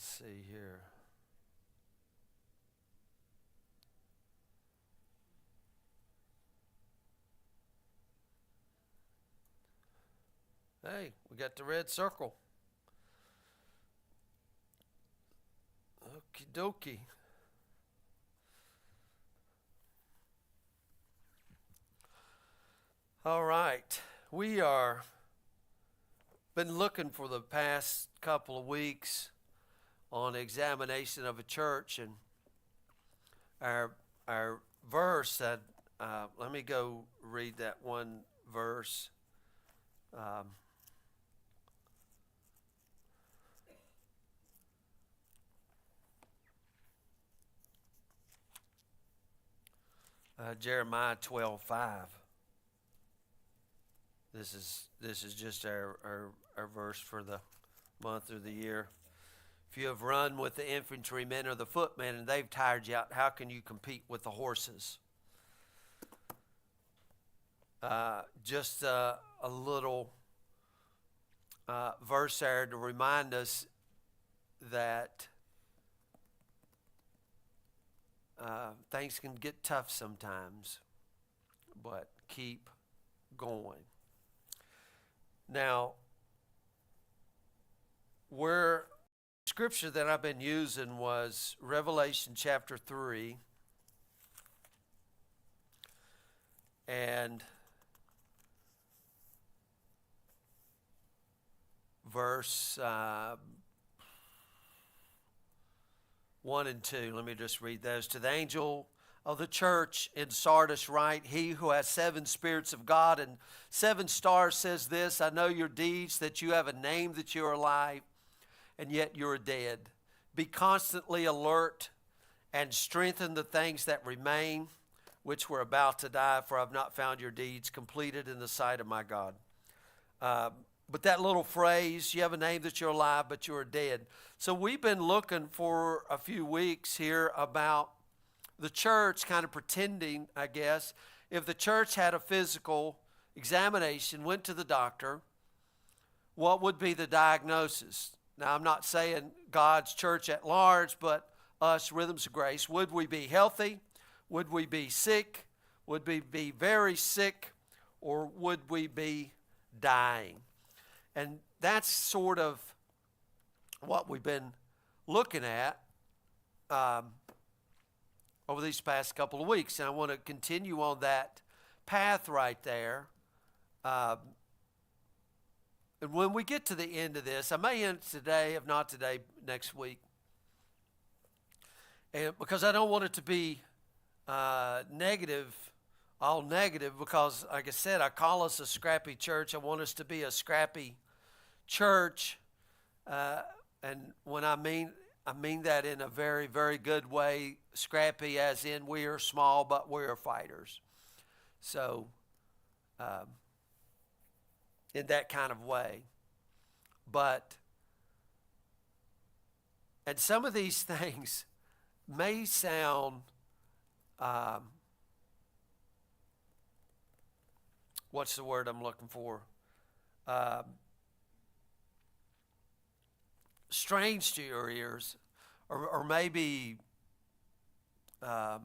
Let's see here. Hey, we got the red circle. Okie dokie. All right. We are been looking for the past couple of weeks on examination of a church, and our verse that let me go read that one verse. Um, Jeremiah 12:5. This is just our verse for the month or the year. If you have run with the infantrymen or the footmen and they've tired you out, how can you compete with the horses? Just a little verse there to remind us that things can get tough sometimes, but keep going. Now, where scripture that I've been using was Revelation chapter 3 and verse 1 and 2. Let me just read those. To the angel of the church in Sardis write, he who has 7 spirits of God and 7 stars says this, I know your deeds, that you have a name, that you are alive, and yet you are dead. Be constantly alert and strengthen the things that remain, which were about to die, for I have not found your deeds completed in the sight of my God. But that little phrase, you have a name that you're alive, but you're dead. So we've been looking for a few weeks here about the church kind of pretending, I guess, if the church had a physical examination, went to the doctor, what would be the diagnosis? Now, I'm not saying God's church at large, but us, Rhythms of Grace. Would we be healthy? Would we be sick? Would we be very sick? Or would we be dying? And that's sort of what we've been looking at over these past couple of weeks. And I want to continue on that path right there. And when we get to the end of this, I may end today, if not today, next week. And because I don't want it to be negative, all negative, because like I said, I call us a scrappy church. I want us to be a scrappy church. And when I mean that in a very, very good way. Scrappy as in we are small, but we are fighters. So, in that kind of way. But, and some of these things may sound, what's the word I'm looking for? Strange to your ears, or maybe I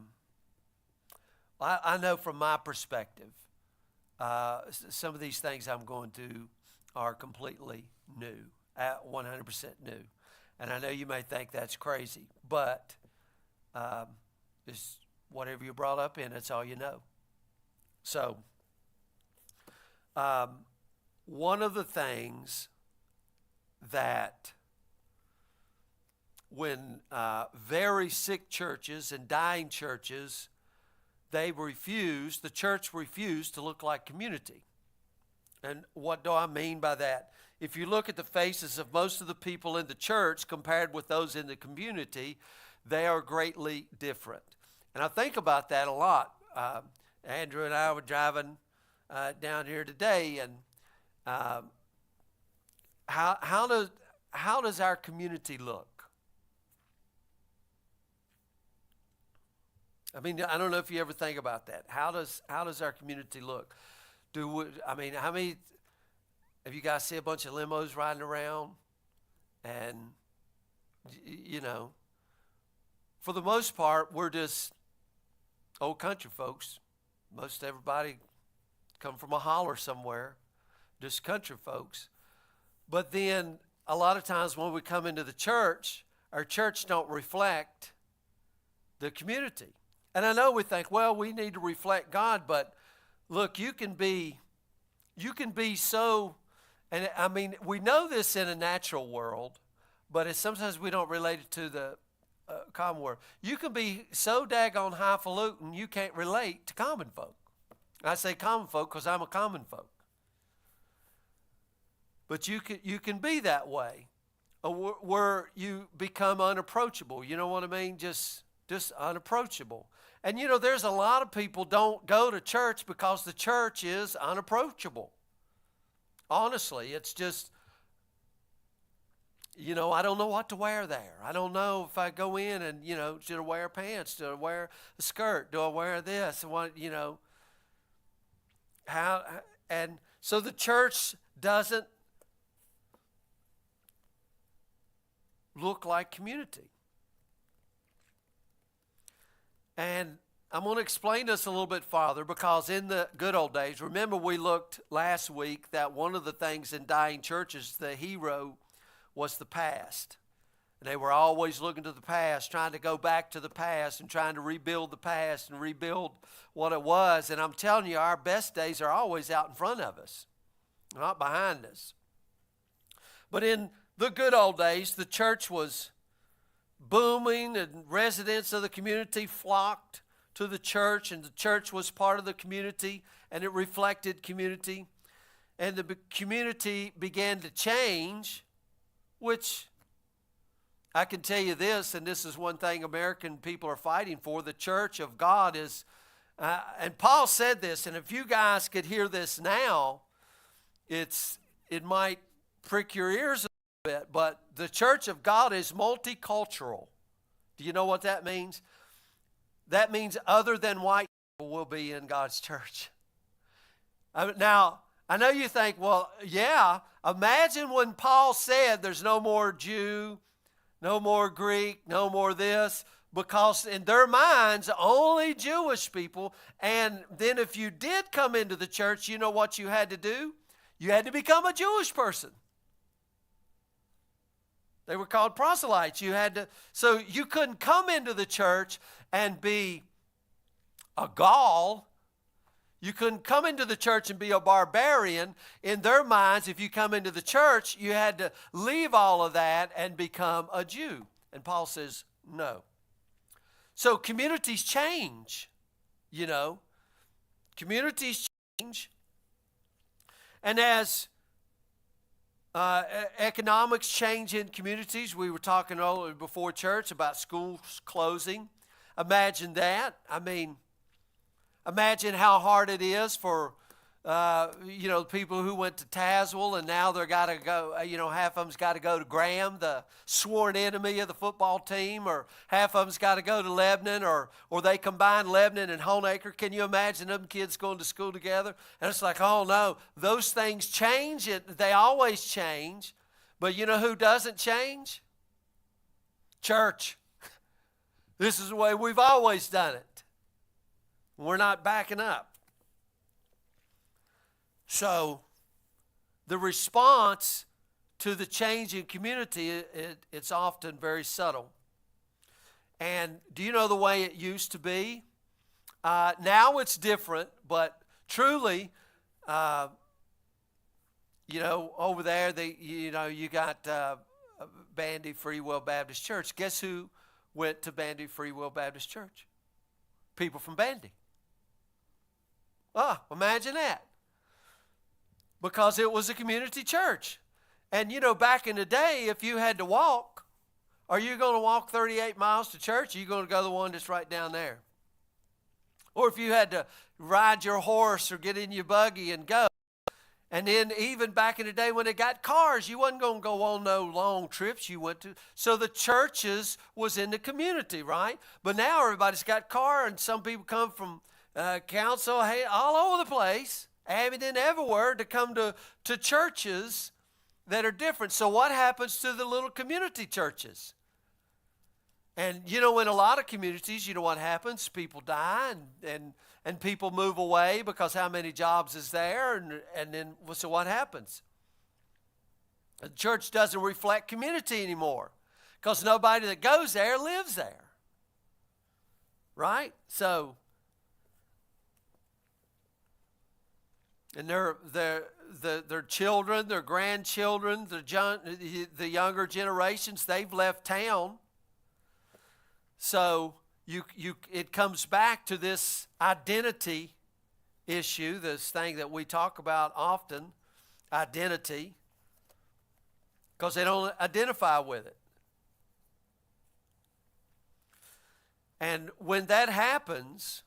know from my perspective, some of these things I'm going to are completely new, 100% new. And I know you may think that's crazy, but it's whatever you're brought up in, that's all you know. So, one of the things that when very sick churches and dying churches, the church refused to look like community. And what do I mean by that? If you look at the faces of most of the people in the church compared with those in the community, they are greatly different. And I think about that a lot. Andrew and I were driving down here today, and how does our community look? I mean, I don't know if you ever think about that. How does our community look? How many of you guys see a bunch of limos riding around? And you know, for the most part, we're just old country folks. Most everybody come from a holler somewhere, just country folks. But then a lot of times when we come into the church, our church don't reflect the community. And I know we think, well, we need to reflect God, but look, you can be so, and I mean, we know this in a natural world, but sometimes we don't relate it to the common world. You can be so daggone highfalutin, you can't relate to common folk. I say common folk because I'm a common folk. But you can be that way, where you become unapproachable. You know what I mean? Just unapproachable. And you know, there's a lot of people don't go to church because the church is unapproachable. Honestly, it's just, you know, I don't know what to wear there. I don't know if I go in and, you know, should I wear pants? Do I wear a skirt? Do I wear this? What, you know, how? And so the church doesn't look like community. And I'm going to explain this a little bit farther, because in the good old days, remember we looked last week that one of the things in dying churches, the hero was the past. And they were always looking to the past, trying to go back to the past and trying to rebuild the past and rebuild what it was. And I'm telling you, our best days are always out in front of us, not behind us. But in the good old days, the church was booming, and residents of the community flocked to the church, and the church was part of the community, and it reflected community. And the community began to change, which I can tell you this, and this is one thing American people are fighting for. The church of God is, and Paul said this, and if you guys could hear this now, it might prick your ears a bit, but the church of God is multicultural. Do you know what that means? That means other than white people will be in God's church. Now, I know you think, well, yeah, imagine when Paul said there's no more Jew, no more Greek, no more this, because in their minds, only Jewish people. And then if you did come into the church, you know what you had to do? You had to become a Jewish person. They were called proselytes. So you couldn't come into the church and be a Gaul. You couldn't come into the church and be a barbarian. In their minds, if you come into the church, you had to leave all of that and become a Jew. And Paul says, no. So communities change, you know. Communities change. And as economics change in communities. We were talking earlier before church about schools closing. Imagine that. I mean, imagine how hard it is for, people who went to Tazewell and now they're got to go, half of them's got to go to Graham, the sworn enemy of the football team, or half of them's got to go to Lebanon, or they combine Lebanon and Honaker. Can you imagine them kids going to school together? And it's like, oh no, those things change. They always change. But you know who doesn't change? Church. This is the way we've always done it. We're not backing up. So the response to the change in community, it's often very subtle. And do you know the way it used to be? Now it's different, but truly, over there, you got Bandy Free Will Baptist Church. Guess who went to Bandy Free Will Baptist Church? People from Bandy. Imagine that. Because it was a community church. And back in the day, if you had to walk, are you going to walk 38 miles to church? Or are you going to go the one that's right down there? Or if you had to ride your horse or get in your buggy and go. And then even back in the day when they got cars, you wasn't going to go on no long trips you went to. So the churches was in the community, right? But now everybody's got car, and some people come from council, all over the place, Abingdon, everywhere, to come to churches that are different. So what happens to the little community churches? And in a lot of communities, what happens? People die and people move away because how many jobs is there? And then, so what happens? The church doesn't reflect community anymore because nobody that goes there lives there. Right? So, and their children, their grandchildren, the younger generations, they've left town. So it comes back to this identity issue, this thing that we talk about often, identity, because they don't identify with it. And when that happens,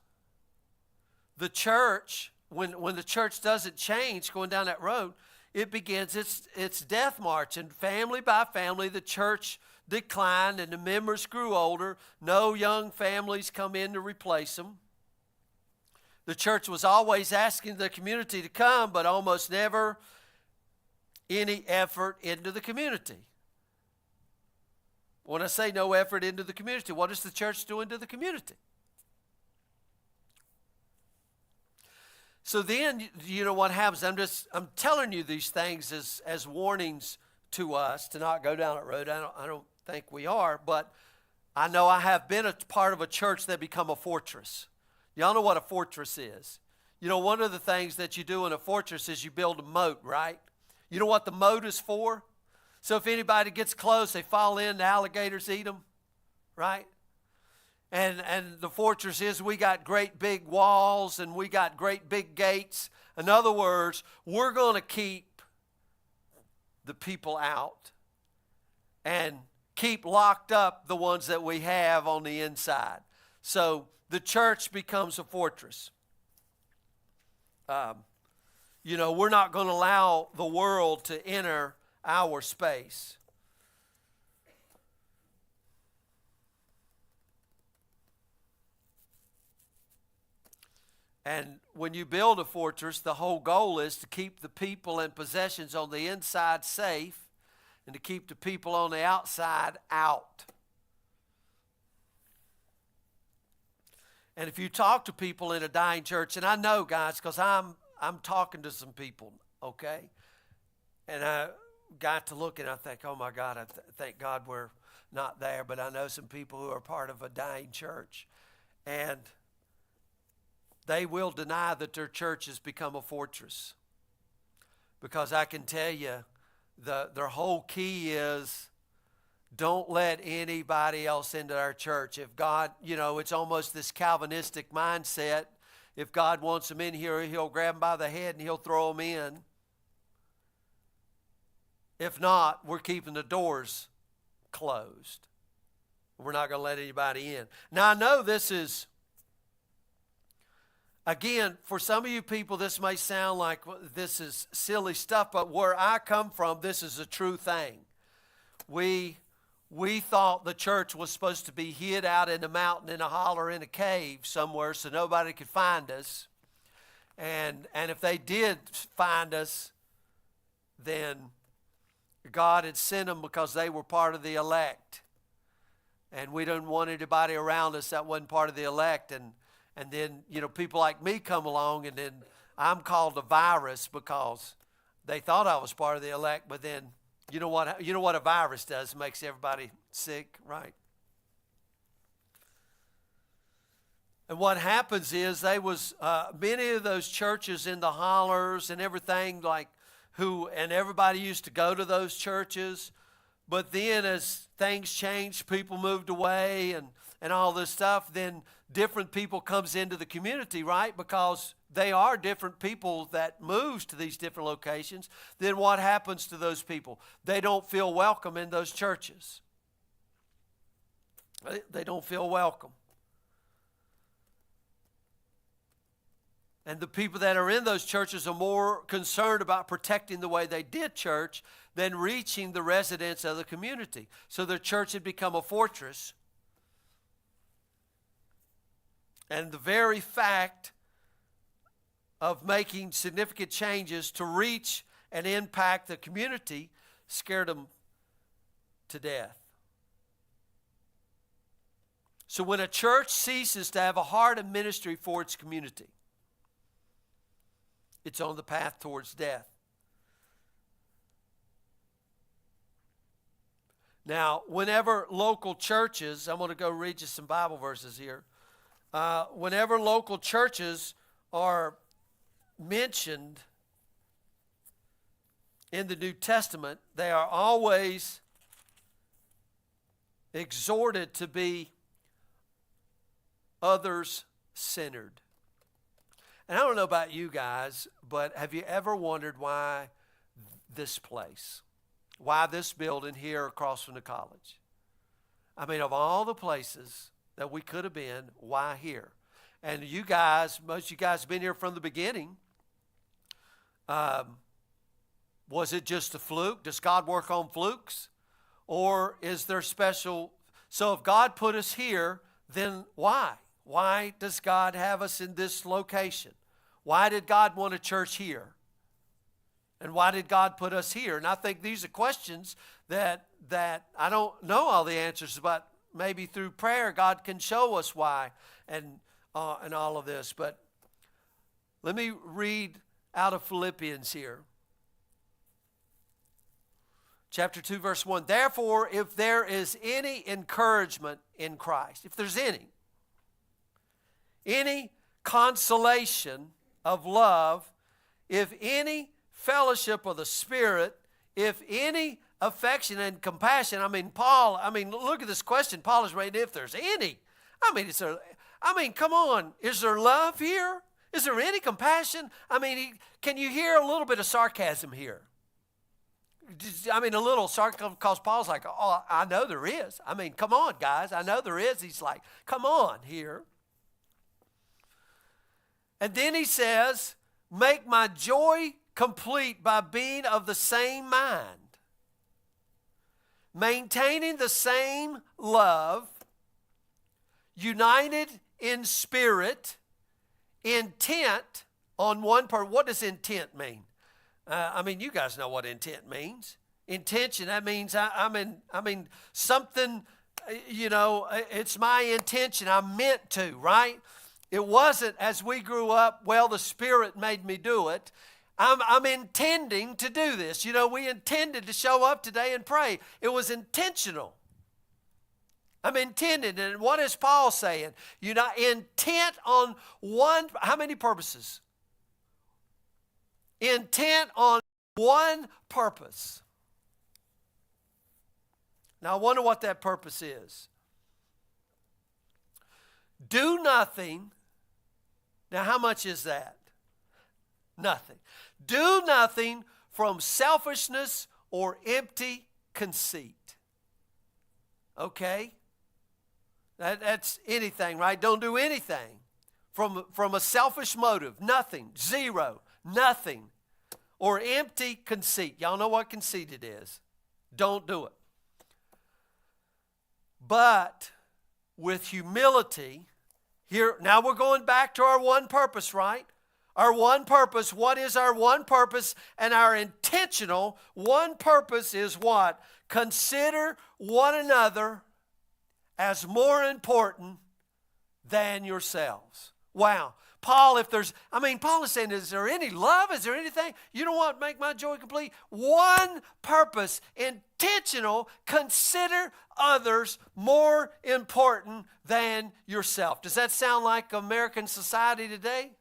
the church, when the church doesn't change going down that road, it begins its death march. And family by family, the church declined and the members grew older. No young families come in to replace them. The church was always asking the community to come, but almost never any effort into the community. When I say no effort into the community, what is the church doing to the community? So then, what happens? I'm telling you these things as warnings to us to not go down that road. I don't think we are, but I know I have been a part of a church that become a fortress. Y'all know what a fortress is. One of the things that you do in a fortress is you build a moat, right? You know what the moat is for? So if anybody gets close, they fall in, the alligators eat them, right? And the fortress is we got great big walls and we got great big gates. In other words, we're going to keep the people out and keep locked up the ones that we have on the inside. So the church becomes a fortress. We're not going to allow the world to enter our space. And when you build a fortress, the whole goal is to keep the people and possessions on the inside safe and to keep the people on the outside out. And if you talk to people in a dying church, and I know, guys, because I'm talking to some people, okay? And I got to look and I think, oh my God, thank God we're not there. But I know some people who are part of a dying church. And they will deny that their church has become a fortress. Because I can tell you, their whole key is don't let anybody else into our church. If God, it's almost this Calvinistic mindset. If God wants them in here, he'll grab them by the head and he'll throw them in. If not, we're keeping the doors closed. We're not going to let anybody in. Now, I know this is, again, for some of you people, this may sound like this is silly stuff, but where I come from, this is a true thing. We thought the church was supposed to be hid out in a mountain, in a holler, in a cave somewhere so nobody could find us. And if they did find us, then God had sent them because they were part of the elect. And we didn't want anybody around us that wasn't part of the elect. And then, people like me come along and then I'm called a virus because they thought I was part of the elect. But then, you know what a virus does? It makes everybody sick, right? And what happens is many of those churches in the hollers and everything and everybody used to go to those churches. But then as things changed, people moved away and all this stuff, then different people comes into the community, right? Because they are different people that moves to these different locations. Then what happens to those people? They don't feel welcome in those churches. They don't feel welcome. And the people that are in those churches are more concerned about protecting the way they did church than reaching the residents of the community. So their church had become a fortress. And the very fact of making significant changes to reach and impact the community scared them to death. So when a church ceases to have a heart and ministry for its community, it's on the path towards death. Now, whenever local churches, I'm going to go read you some Bible verses here. Whenever local churches are mentioned in the New Testament, they are always exhorted to be others-centered. And I don't know about you guys, but have you ever wondered why this place? Why this building here across from the college? I mean, of all the places that we could have been, why here? And you guys, most of you guys have been here from the beginning. Was it just a fluke? Does God work on flukes? Or is there special? So if God put us here, then why? Why does God have us in this location? Why did God want a church here? And why did God put us here? And I think these are questions that I don't know all the answers, but maybe through prayer God can show us why and all of this. But let me read out of Philippians here. Chapter 2, verse 1. Therefore, if there is any encouragement in Christ, if there's any consolation of love, if any fellowship of the Spirit, if any affection and compassion. Look at this question. Paul is writing, if there's any. Come on. Is there love here? Is there any compassion? Can you hear a little bit of sarcasm here? A little sarcasm, because Paul's like, oh, I know there is. Come on, guys. I know there is. He's like, come on here. And then he says, make my joy complete by being of the same mind, maintaining the same love, united in spirit, intent on one purpose. What does intent mean? You guys know what intent means. Intention, that means something, it's my intention. I meant to, right? It wasn't as we grew up, well, the Spirit made me do it. I'm intending to do this. We intended to show up today and pray. It was intentional. I'm intended. And what is Paul saying? Intent on one, how many purposes? Intent on one purpose. Now, I wonder what that purpose is. Do nothing. Now, how much is that? Nothing. Do nothing from selfishness or empty conceit. Okay? That's anything, right? Don't do anything from a selfish motive. Nothing. Zero. Nothing. Or empty conceit. Y'all know what conceited is. Don't do it. But with humility, here, now we're going back to our one purpose, right? Our one purpose. What is our one purpose? And our intentional one purpose is what? Consider one another as more important than yourselves. Wow. Paul, Paul is saying, is there any love? Is there anything? You know what? Make my joy complete. One purpose, intentional, consider others more important than yourself. Does that sound like American society today?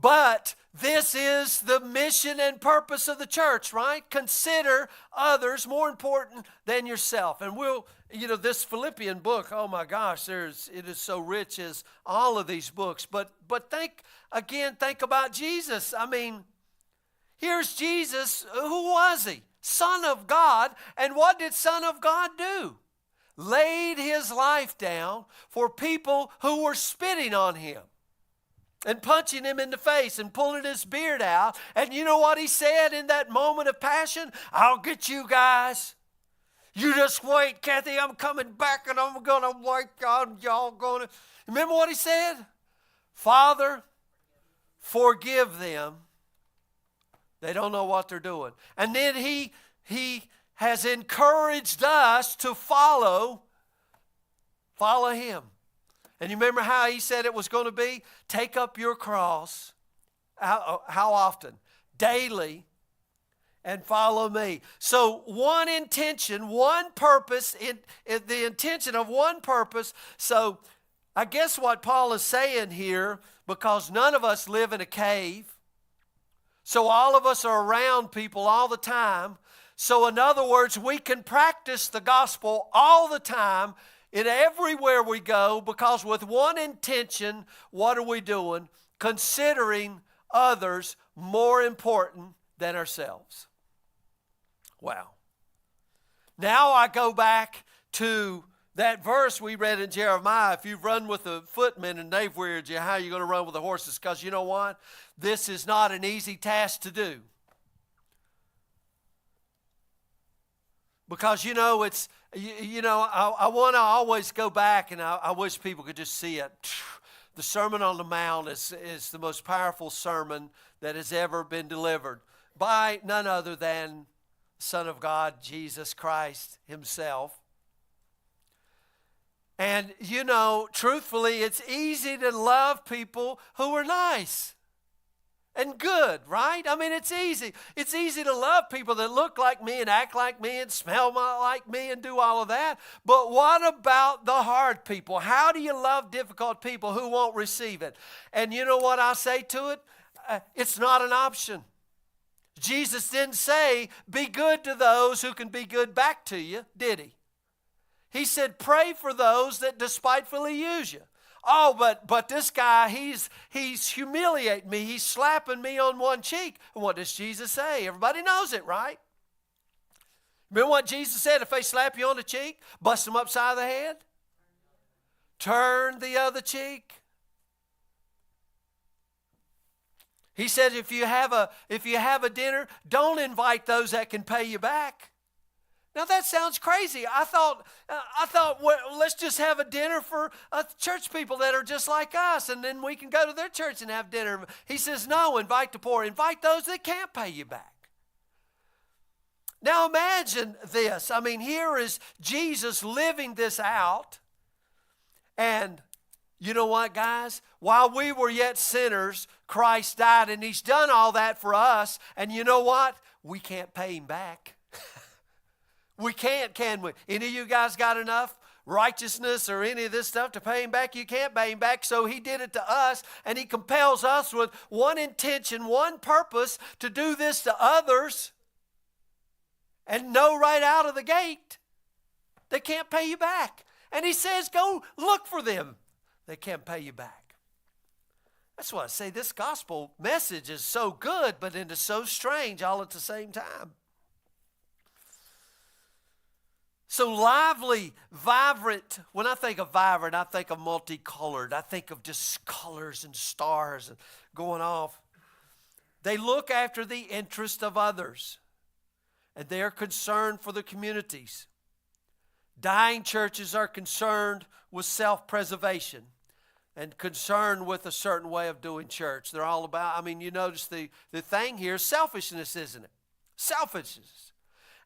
But this is the mission and purpose of the church, right? Consider others more important than yourself. And this Philippian book, oh my gosh, it is so rich as all of these books. But think about Jesus. Here's Jesus. Who was he? Son of God. And what did Son of God do? Laid his life down for people who were spitting on him and punching him in the face and pulling his beard out. And you know what he said in that moment of passion? I'll get you guys. You just wait, Kathy. I'm coming back and I'm going to wait on y'all. Remember what he said? Father, forgive them. They don't know what they're doing. And then he has encouraged us to follow Follow him. And you remember how he said it was going to be? Take up your cross. How often? Daily. And follow me. So one intention, one purpose, the intention of one purpose. So I guess what Paul is saying here, because none of us live in a cave, so all of us are around people all the time. So in other words, we can practice the gospel all the time in everywhere we go, because with one intention, what are we doing? Considering others more important than ourselves. Wow. Now I go back to that verse we read in Jeremiah. If you've run with the footmen and they've wearied you, how are you going to run with the horses? Because you know what? This is not an easy task to do. Because, I want to always go back, and I wish people could just see it. The Sermon on the Mount is the most powerful sermon that has ever been delivered by none other than the Son of God, Jesus Christ himself. And, truthfully, it's easy to love people who are nice and good, right? I mean, it's easy. It's easy to love people that look like me and act like me and smell like me and do all of that. But what about the hard people? How do you love difficult people who won't receive it? And you know what I say to it? It's not an option. Jesus didn't say, be good to those who can be good back to you, did he? He said, pray for those that despitefully use you. Oh, but this guy, he's humiliating me. He's slapping me on one cheek. And what does Jesus say? Everybody knows it, right? Remember what Jesus said? If they slap you on the cheek, bust them upside the head. Turn the other cheek. He said, if you have a dinner, don't invite those that can pay you back. Now that sounds crazy. I thought, well, let's just have a dinner for church people that are just like us, and then we can go to their church and have dinner. He says, no, invite the poor. Invite those that can't pay you back. Now imagine this. I mean, here is Jesus living this out. And you know what, guys? While we were yet sinners, Christ died, and he's done all that for us. And you know what? We can't pay him back. We can't, can we? Any of you guys got enough righteousness or any of this stuff to pay him back? You can't pay him back, so he did it to us, and he compels us with one intention, one purpose, to do this to others, and know right out of the gate they can't pay you back. And he says, go look for them. They can't pay you back. That's why I say this gospel message is so good, but it is so strange all at the same time. So lively, vibrant. When I think of vibrant, I think of multicolored. I think of just colors and stars and going off. They look after the interest of others, and they are concerned for the communities. Dying churches are concerned with self-preservation and concerned with a certain way of doing church. They're all about, you notice the thing here is selfishness, isn't it? Selfishness.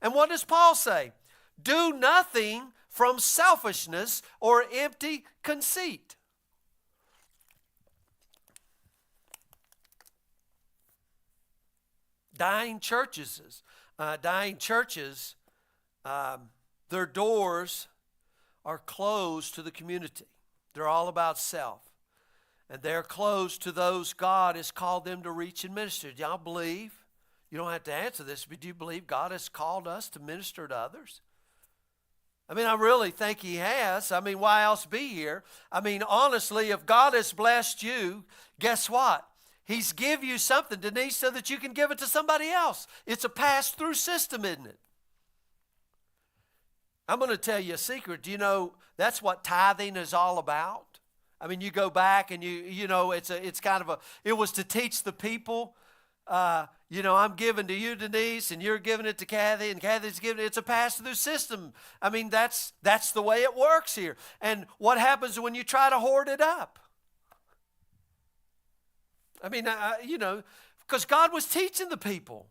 And what does Paul say? Do nothing from selfishness or empty conceit. Dying churches, their doors are closed to the community. They're all about self. And they're closed to those God has called them to reach and minister. Do y'all believe? You don't have to answer this, but do you believe God has called us to minister to others? I really think he has. Why else be here? Honestly, if God has blessed you, guess what? He's give you something, Denise, so that you can give it to somebody else. It's a pass-through system, isn't it? I'm going to tell you a secret. Do you know that's what tithing is all about? You go back and it's kind of it was to teach the people. I'm giving to you, Denise, and you're giving it to Kathy, and Kathy's giving it. It's a pass-through system. That's the way it works here. And what happens when you try to hoard it up? Because God was teaching the people.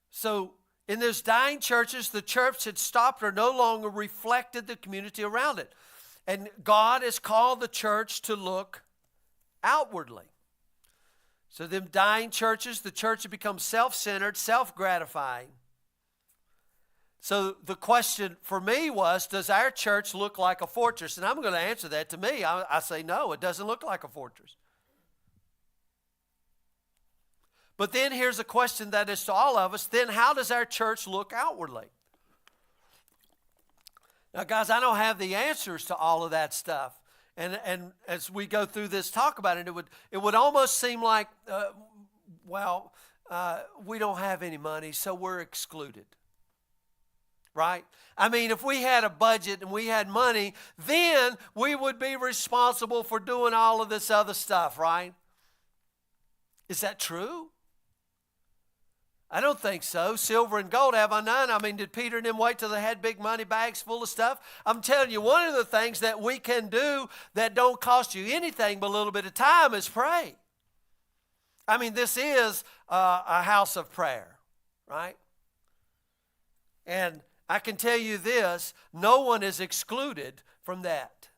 So In those dying churches, the church had stopped or no longer reflected the community around it. And God has called the church to look outwardly. So them dying churches, the church had become self-centered, self-gratifying. So the question for me was, does our church look like a fortress? And I'm going to answer that. To me, I say no, it doesn't look like a fortress. But then here's a question that is to all of us. Then how does our church look outwardly? Now, guys, I don't have the answers to all of that stuff. And as we go through this talk about it, it would almost seem like, we don't have any money, so we're excluded. Right? I mean, if we had a budget and we had money, then we would be responsible for doing all of this other stuff, right? Is that true? I don't think so. Silver and gold have I none. I mean, did Peter and them wait till they had big money bags full of stuff? I'm telling you, one of the things that we can do that don't cost you anything but a little bit of time is pray. I mean, this is a house of prayer, right? And I can tell you this, no one is excluded from that.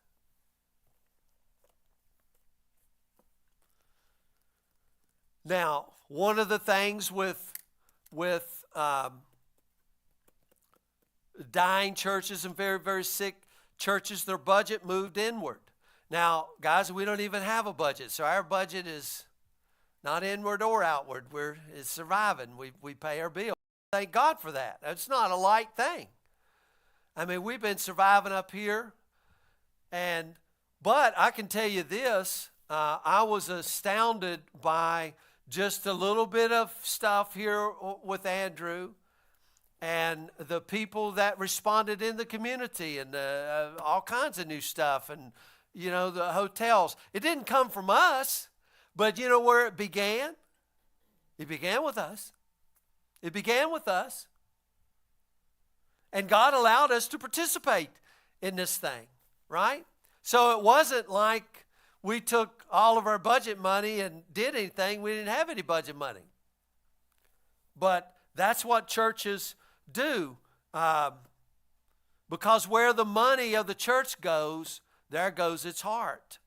Now, one of the things with dying churches and very, very sick churches, their budget moved inward. Now, guys, we don't even have a budget, so our budget is not inward or outward. It's surviving. We pay our bills. Thank God for that. It's not a light thing. I mean, we've been surviving up here, but I can tell you this, I was astounded by just a little bit of stuff here with Andrew and the people that responded in the community and all kinds of new stuff and, the hotels. It didn't come from us, but you know where it began? It began with us. It began with us. And God allowed us to participate in this thing, right? So it wasn't like we took all of our budget money and did anything. We didn't have any budget money. But that's what churches do. Because where the money of the church goes, there goes its heart.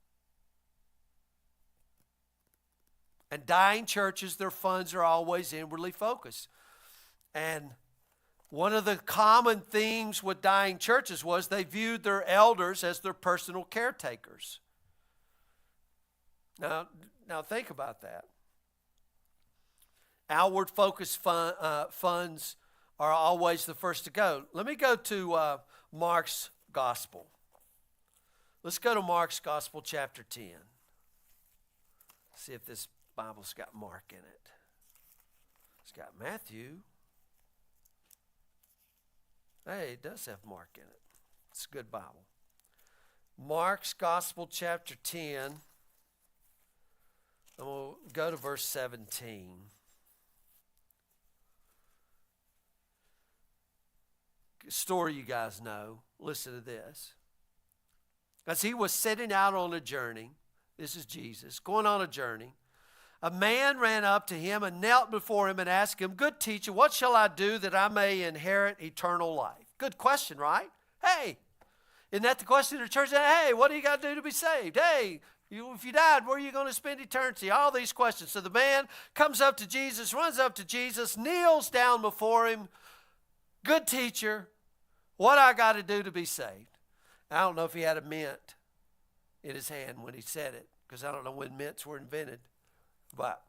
And dying churches, their funds are always inwardly focused. And one of the common themes with dying churches was they viewed their elders as their personal caretakers. Now think about that. Outward focused funds are always the first to go. Let me go to Mark's Gospel. Let's go to Mark's Gospel, chapter 10. See if this Bible's got Mark in it. It's got Matthew. Hey, it does have Mark in it. It's a good Bible. Mark's Gospel, chapter 10. And we'll go to verse 17. Story you guys know. Listen to this. As he was setting out on a journey, this is Jesus, going on a journey, a man ran up to him and knelt before him and asked him, "Good teacher, what shall I do that I may inherit eternal life?" Good question, right? Hey, isn't that the question of the church? Hey, what do you got to do to be saved? Hey, if you died, where are you going to spend eternity? All these questions. So the man comes up to Jesus, runs up to Jesus, kneels down before him. "Good teacher, what I got to do to be saved?" I don't know if he had a mint in his hand when he said it, because I don't know when mints were invented. But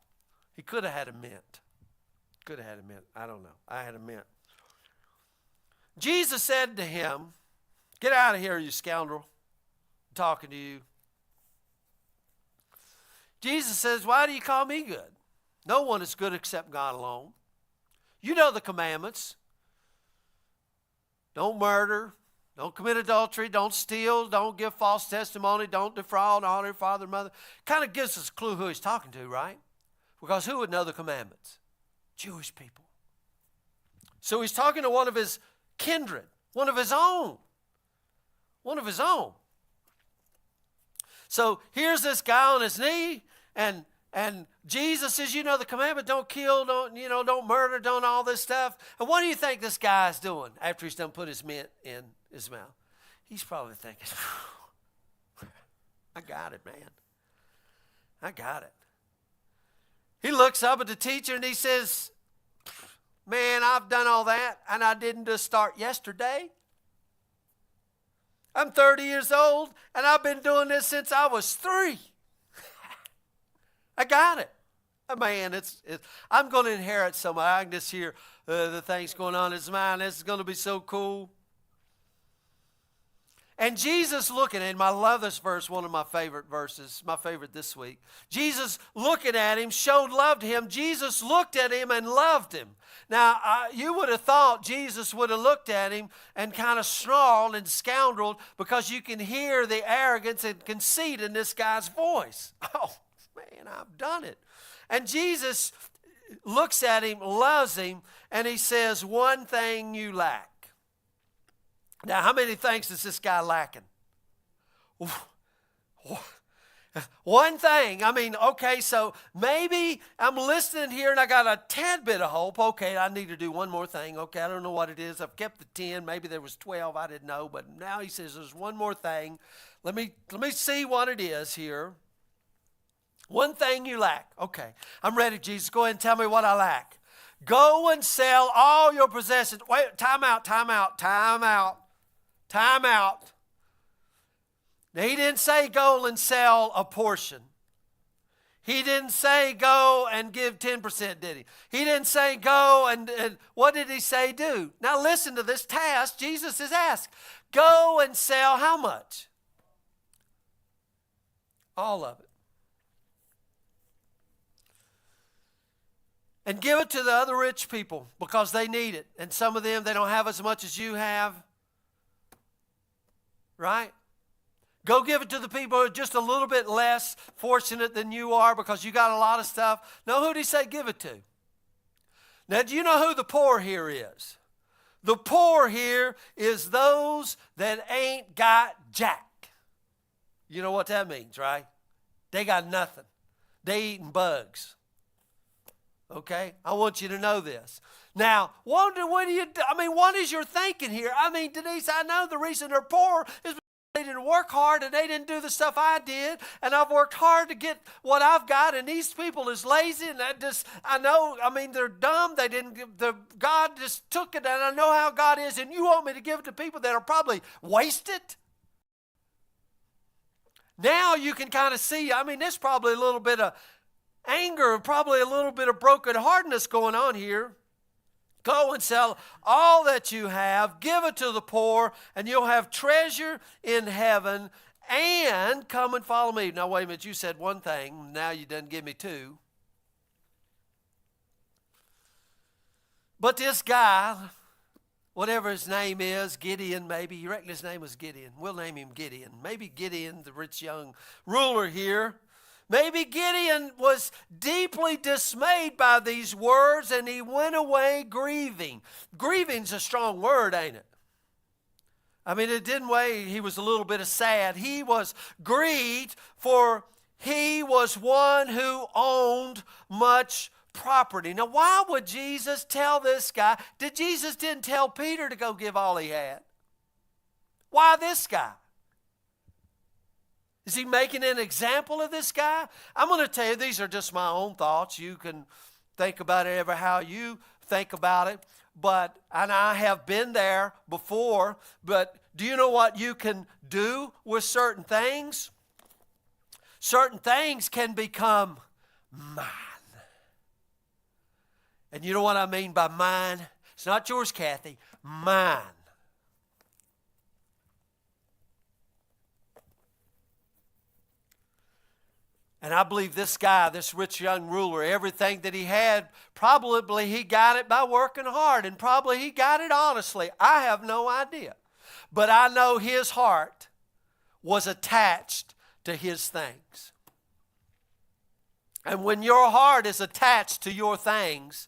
he could have had a mint. Could have had a mint. I don't know. I had a mint. Jesus said to him, "Get out of here, you scoundrel. I'm talking to you." Jesus says, "Why do you call me good? No one is good except God alone. You know the commandments. Don't murder. Don't commit adultery. Don't steal. Don't give false testimony. Don't defraud. Honor your father and mother." Kind of gives us a clue who he's talking to, right? Because who would know the commandments? Jewish people. So he's talking to one of his kindred, one of his own. One of his own. So here's this guy on his knee, and And Jesus says, you know the commandment, don't kill, don't murder, don't all this stuff. And what do you think this guy's doing after he's done put his mint in his mouth? He's probably thinking, I got it, man. I got it. He looks up at the teacher and he says, man, I've done all that and I didn't just start yesterday. I'm 30 years old and I've been doing this since I was 3. I got it. Man, I'm going to inherit some. I can just hear the things going on in his mind. This is going to be so cool. And Jesus looking at him, I love this verse, one of my favorite verses, my favorite this week. Jesus looking at him showed love to him. Jesus looked at him and loved him. Now, you would have thought Jesus would have looked at him and kind of snarled and scoundreled because you can hear the arrogance and conceit in this guy's voice. Oh, man, I've done it. And Jesus looks at him, loves him, and he says, one thing you lack. Now, how many things is this guy lacking? One thing. I mean, okay, so maybe I'm listening here and I got a tad bit of hope. Okay, I need to do one more thing. Okay, I don't know what it is. I've kept the 10. Maybe there was 12. I didn't know. But now he says there's one more thing. Let me see what it is here. One thing you lack. Okay, I'm ready, Jesus. Go ahead and tell me what I lack. Go and sell all your possessions. Wait, time out. Now, he didn't say go and sell a portion. He didn't say go and give 10%, did he? He didn't say go and what did he say do? Now, listen to this task Jesus has asked. Go and sell how much? All of it. And give it to the other rich people because they need it. And some of them, they don't have as much as you have. Right? Go give it to the people who are just a little bit less fortunate than you are because you got a lot of stuff. No, who did he say give it to? Now, do you know who the poor here is? The poor here is those that ain't got jack. You know what that means, right? They got nothing. They eating bugs. Okay? I want you to know this. Now, what is your thinking here? I mean, Denise, I know the reason they're poor is because they didn't work hard and they didn't do the stuff I did, and I've worked hard to get what I've got, and these people is lazy, and they're dumb. God just took it, and I know how God is, and you want me to give it to people that are probably wasted? Now you can kind of see, there's probably a little bit of anger, probably a little bit of brokenheartedness going on here. Go and sell all that you have, give it to the poor, and you'll have treasure in heaven, and come and follow me. Now, wait a minute, you said one thing, now you done give me 2. But this guy, whatever his name is, Gideon maybe, you reckon his name was Gideon? We'll name him Gideon. Maybe Gideon, the rich young ruler here. Maybe Gideon was deeply dismayed by these words and he went away grieving. Grieving's a strong word, ain't it? It didn't weigh, he was a little bit of sad. He was grieved for he was one who owned much property. Now, why would Jesus tell this guy? Jesus didn't tell Peter to go give all he had. Why this guy? Is he making an example of this guy? I'm going to tell you, these are just my own thoughts. You can think about it ever how you think about it. And I have been there before, but do you know what you can do with certain things? Certain things can become mine. And you know what I mean by mine? It's not yours, Kathy. Mine. And I believe this guy, this rich young ruler, everything that he had, probably he got it by working hard, and probably he got it honestly. I have no idea. But I know his heart was attached to his things. And when your heart is attached to your things,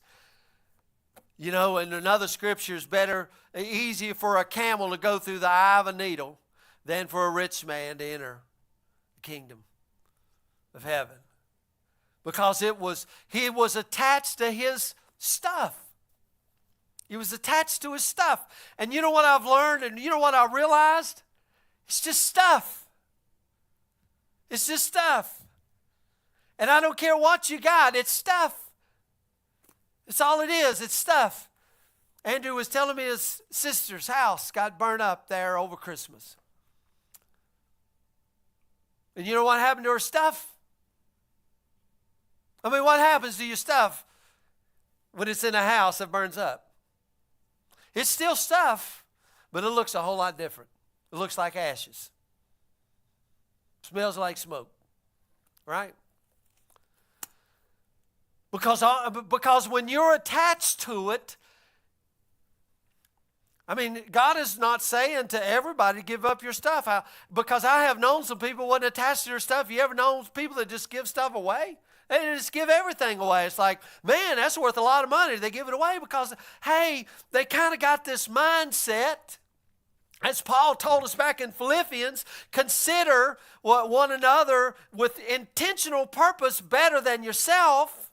in another scripture, it's easier for a camel to go through the eye of a needle than for a rich man to enter the kingdom of heaven. because he was attached to his stuff. He was attached to his stuff. And you know what I've learned and you know what I realized? It's just stuff. It's just stuff. And I don't care what you got, it's stuff. It's all it is, it's stuff. Andrew was telling me his sister's house got burned up there over Christmas. And you know what happened to her stuff? I mean, what happens to your stuff when it's in a house that burns up? It's still stuff, but it looks a whole lot different. It looks like ashes. Smells like smoke, right? Because when you're attached to it, I mean, God is not saying to everybody, give up your stuff. Because I have known some people who wasn't attached to their stuff. You ever known people that just give stuff away? They just give everything away. It's like, man, that's worth a lot of money. They give it away because, hey, they kind of got this mindset. As Paul told us back in Philippians, consider one another with intentional purpose better than yourself.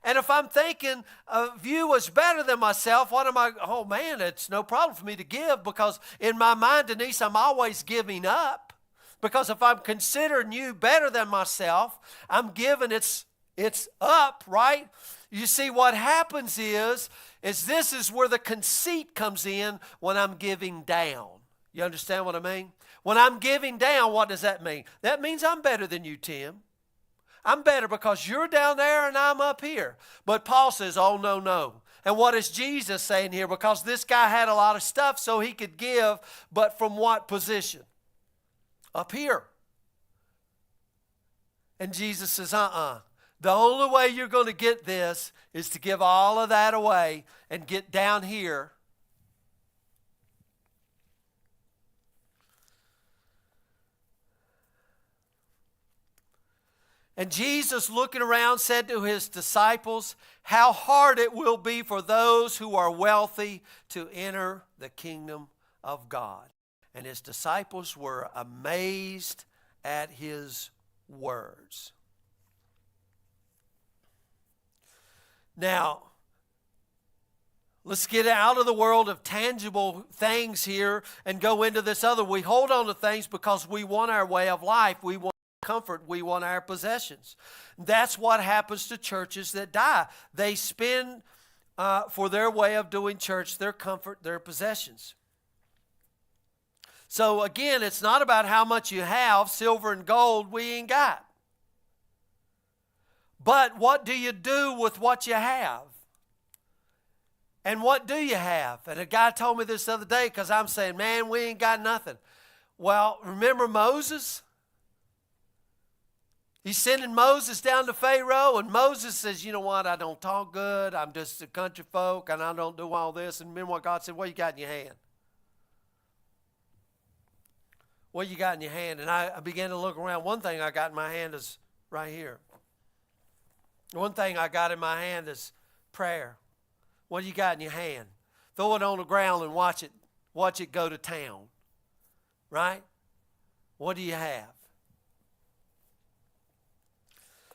And if I'm thinking of you as better than myself, what am I? Oh, man, it's no problem for me to give because in my mind, Denise, I'm always giving up. Because if I'm considering you better than myself, I'm giving it's up, right? You see, what happens is this is where the conceit comes in when I'm giving down. You understand what I mean? When I'm giving down, what does that mean? That means I'm better than you, Tim. I'm better because you're down there and I'm up here. But Paul says, oh, no, no. And what is Jesus saying here? Because this guy had a lot of stuff so he could give, but from what position? Up here. And Jesus says, The only way you're going to get this is to give all of that away and get down here. And Jesus, looking around, said to his disciples, how hard it will be for those who are wealthy to enter the kingdom of God. And his disciples were amazed at his words. Now, let's get out of the world of tangible things here and go into this other. We hold on to things because we want our way of life. We want comfort. We want our possessions. That's what happens to churches that die. They spend for their way of doing church, their comfort, their possessions. So again, it's not about how much you have. Silver and gold we ain't got. But what do you do with what you have? And what do you have? And a guy told me this the other day because I'm saying, man, we ain't got nothing. Well, remember Moses? He's sending Moses down to Pharaoh, and Moses says, you know what, I don't talk good. I'm just a country folk, and I don't do all this. And remember what God said, what you got in your hand? What you got in your hand? And I began to look around. One thing I got in my hand is right here. One thing I got in my hand is prayer. What do you got in your hand? Throw it on the ground and watch it go to town. Right? What do you have?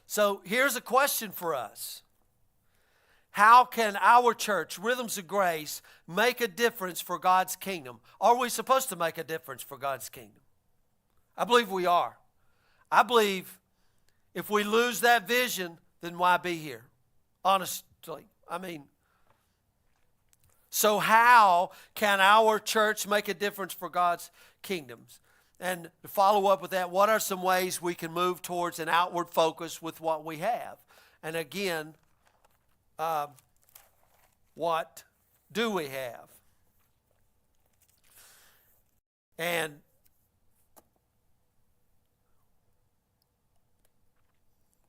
So here's a question for us. How can our church, Rhythms of Grace, make a difference for God's kingdom? Are we supposed to make a difference for God's kingdom? I believe we are. I believe if we lose that vision, then why be here? Honestly, I mean, so how can our church make a difference for God's kingdoms? And to follow up with that, what are some ways we can move towards an outward focus with what we have? And again, what do we have? And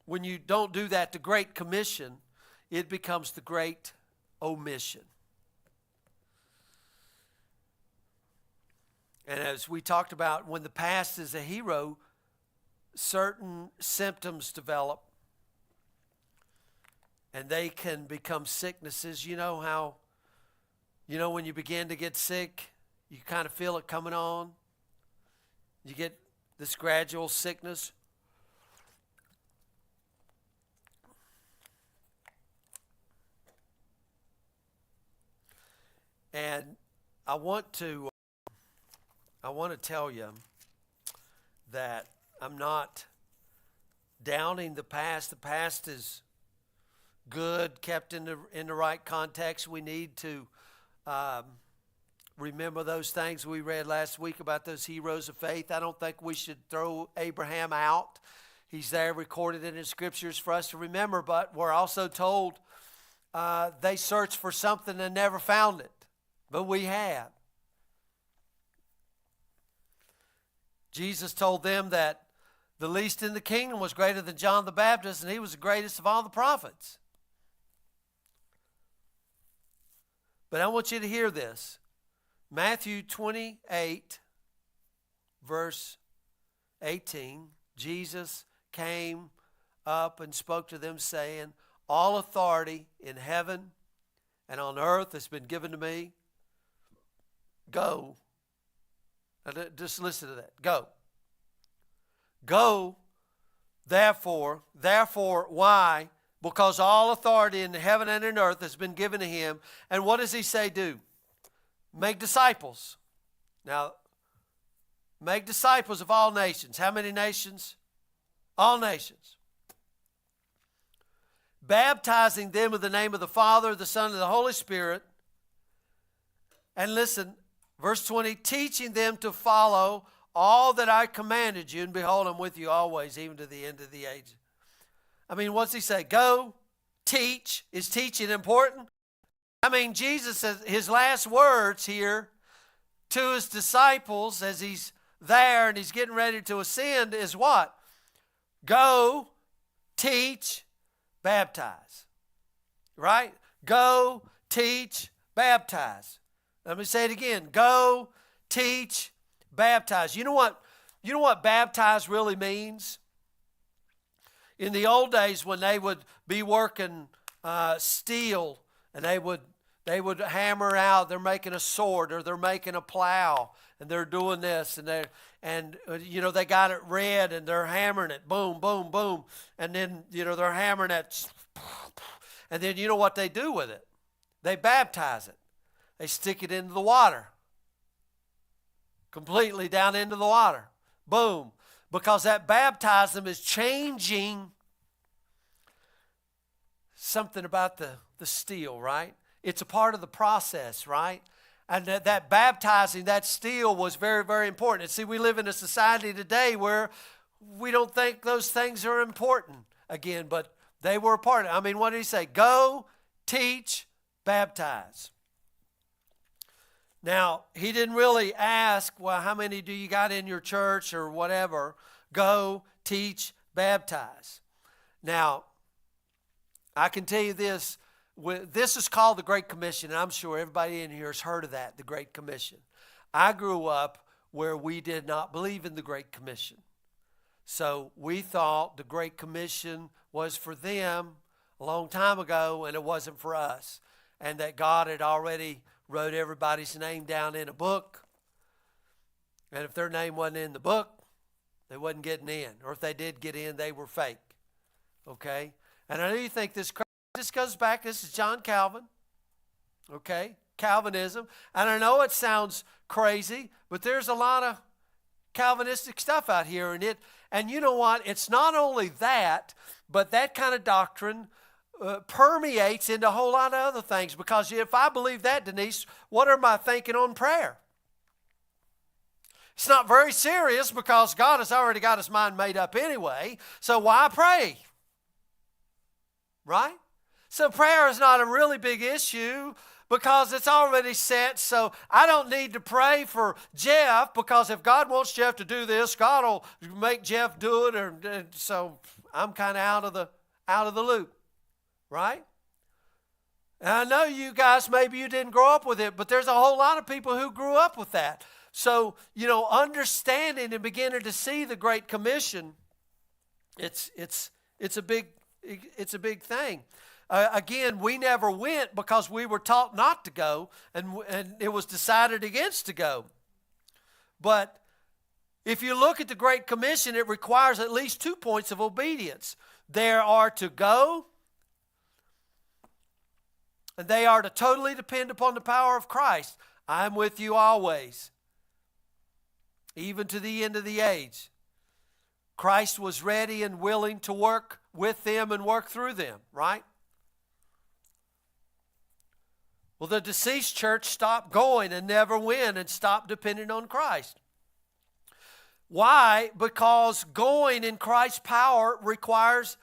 when you don't do that, the Great Commission, it becomes the Great Omission. And as we talked about, when the past is a hero, certain symptoms develop. And they can become sicknesses. You know how, when you begin to get sick, you kind of feel it coming on. You get this gradual sickness. And I want to tell you that I'm not downing the past. The past is good, kept in the right context. We need to remember those things we read last week about those heroes of faith. I don't think we should throw Abraham out. He's there recorded in the scriptures for us to remember, but we're also told they searched for something and never found it, but we have. Jesus told them that the least in the kingdom was greater than John the Baptist, and he was the greatest of all the prophets. But I want you to hear this. Matthew 28, verse 18, Jesus came up and spoke to them, saying, all authority in heaven and on earth has been given to me. Go. Now, just listen to that. Go. Go, therefore, why? Because all authority in heaven and in earth has been given to him. And what does he say do? Make disciples. Now, make disciples of all nations. How many nations? All nations. Baptizing them in the name of the Father, the Son, and the Holy Spirit. And listen, verse 20, teaching them to follow all that I commanded you, and behold, I'm with you always, even to the end of the age. I mean, what's he say? Go, teach. Is teaching important? I mean, Jesus says his last words here to his disciples as he's there and he's getting ready to ascend is what? Go, teach, baptize. Right? Go, teach, baptize. Let me say it again. Go, teach, baptize. You know what baptize really means? In the old days when they would be working steel and they would hammer out, they're making a sword or they're making a plow and they're doing this and they got it red and they're hammering it, boom, boom, boom, and then they're hammering it, and then you know what they do with it? They baptize it. They stick it into the water. Completely down into the water. Boom. Because that baptism is changing something about the steel, right? It's a part of the process, right? And that baptizing, that steel was very, very important. And see, we live in a society today where we don't think those things are important again, but they were a part of it. I mean, what did he say? Go, teach, baptize. Now, he didn't really ask, well, how many do you got in your church or whatever? Go, teach, baptize. Now, I can tell you this. This is called the Great Commission, and I'm sure everybody in here has heard of that, the Great Commission. I grew up where we did not believe in the Great Commission. So we thought the Great Commission was for them a long time ago, and it wasn't for us. And that God had already wrote everybody's name down in a book. And if their name wasn't in the book, they wasn't getting in. Or if they did get in, they were fake. Okay? And I know you think this goes back, this is John Calvin. Okay? Calvinism. And I know it sounds crazy, but there's a lot of Calvinistic stuff out here. And you know what? It's not only that, but that kind of doctrine permeates into a whole lot of other things. Because if I believe that, Denise, what am I thinking on prayer? It's not very serious because God has already got his mind made up anyway. So why pray? Right? So prayer is not a really big issue because it's already set. So I don't need to pray for Jeff because if God wants Jeff to do this, God will make Jeff do it. So I'm kind of out of the loop. Right? And I know you guys, maybe you didn't grow up with it, but there's a whole lot of people who grew up with that. So, understanding and beginning to see the Great Commission, it's a big thing. Again, we never went because we were taught not to go, and it was decided against to go. But if you look at the Great Commission, it requires at least 2 points of obedience. There are to go And they are to totally depend upon the power of Christ. I'm with you always, even to the end of the age. Christ was ready and willing to work with them and work through them, right? Well, the deceased church stopped going and never went and stopped depending on Christ. Why? Because going in Christ's power requires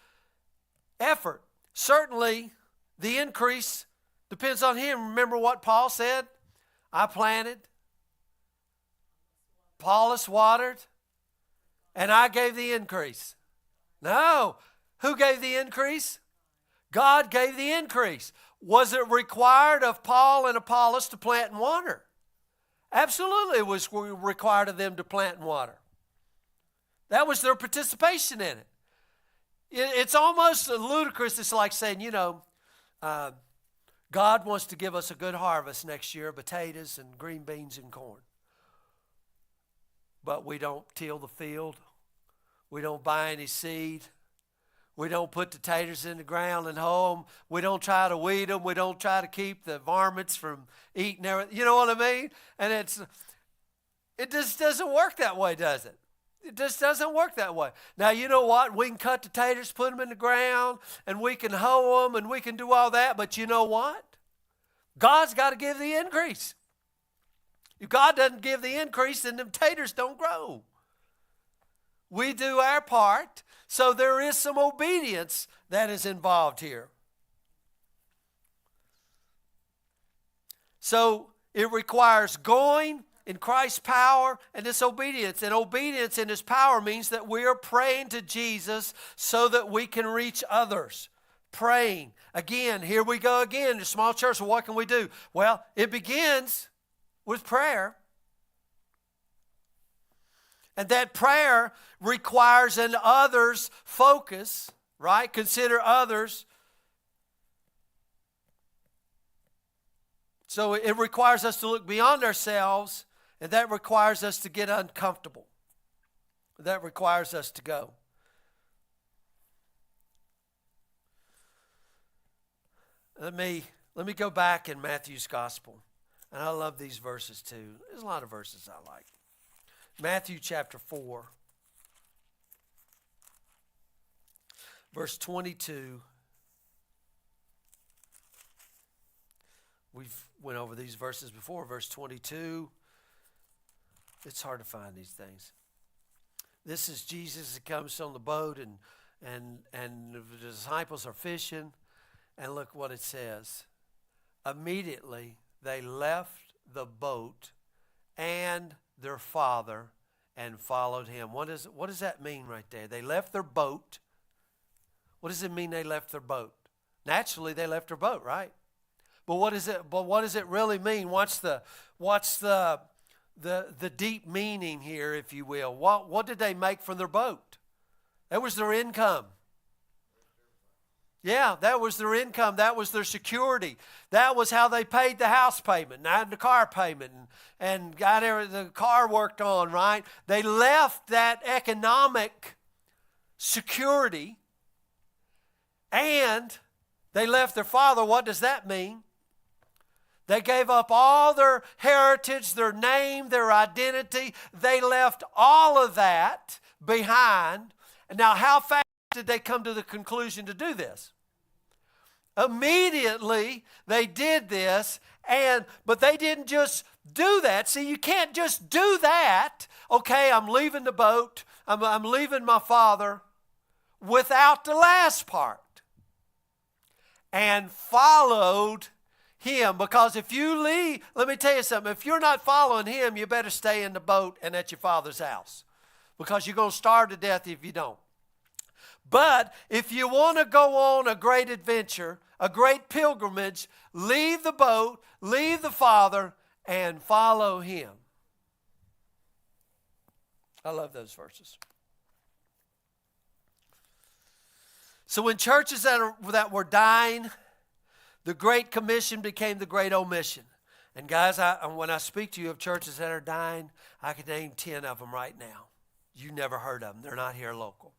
effort. Certainly, the increase depends on Him. Remember what Paul said? I planted, Apollos watered, and I gave the increase. No. Who gave the increase? God gave the increase. Was it required of Paul and Apollos to plant and water? Absolutely, it was required of them to plant and water. That was their participation in it. It's almost ludicrous. It's like saying, God wants to give us a good harvest next year of potatoes and green beans and corn. But we don't till the field. We don't buy any seed. We don't put potatoes in the ground and hoe them. We don't try to weed them. We don't try to keep the varmints from eating everything. You know what I mean? And it just doesn't work that way, does it? It just doesn't work that way. Now, you know what? We can cut the taters, put them in the ground, and we can hoe them, and we can do all that. But you know what? God's got to give the increase. If God doesn't give the increase, then them taters don't grow. We do our part, so there is some obedience that is involved here. So it requires going in Christ's power and this obedience. And obedience in His power means that we are praying to Jesus so that we can reach others. Praying. Again, here we go again. The small church, well, what can we do? Well, it begins with prayer. And that prayer requires an others focus, right? Consider others. So it requires us to look beyond ourselves, and that requires us to get uncomfortable. That requires us to go. Let me go back in Matthew's gospel. And I love these verses too. There's a lot of verses I like. Matthew chapter 4, verse 22. We've went over these verses before. Verse 22. It's hard to find these things. This is Jesus that comes on the boat and the disciples are fishing. And look what it says. Immediately they left the boat and their father and followed Him. What does that mean right there? They left their boat. What does it mean they left their boat? Naturally, they left their boat, right? But what does it really mean? What's the deep meaning here, if you will? What did they make from their boat? That was their income. Yeah, that was their income. That was their security. That was how they paid the house payment and the car payment and got the car worked on, right? They left that economic security and they left their father. What does that mean? They gave up all their heritage, their name, their identity. They left all of that behind. And now, how fast did they come to the conclusion to do this? Immediately, they did this, but they didn't just do that. See, you can't just do that. Okay, I'm leaving the boat. I'm leaving my father without the last part. And followed Him. Because if you leave, let me tell you something. If you're not following Him, you better stay in the boat and at your father's house. Because you're going to starve to death if you don't. But if you want to go on a great adventure, a great pilgrimage, leave the boat, leave the Father, and follow Him. I love those verses. So when churches that were dying, the Great Commission became the Great Omission. And guys, when I speak to you of churches that are dying, I can name 10 of them right now. You never heard of them. They're not here local.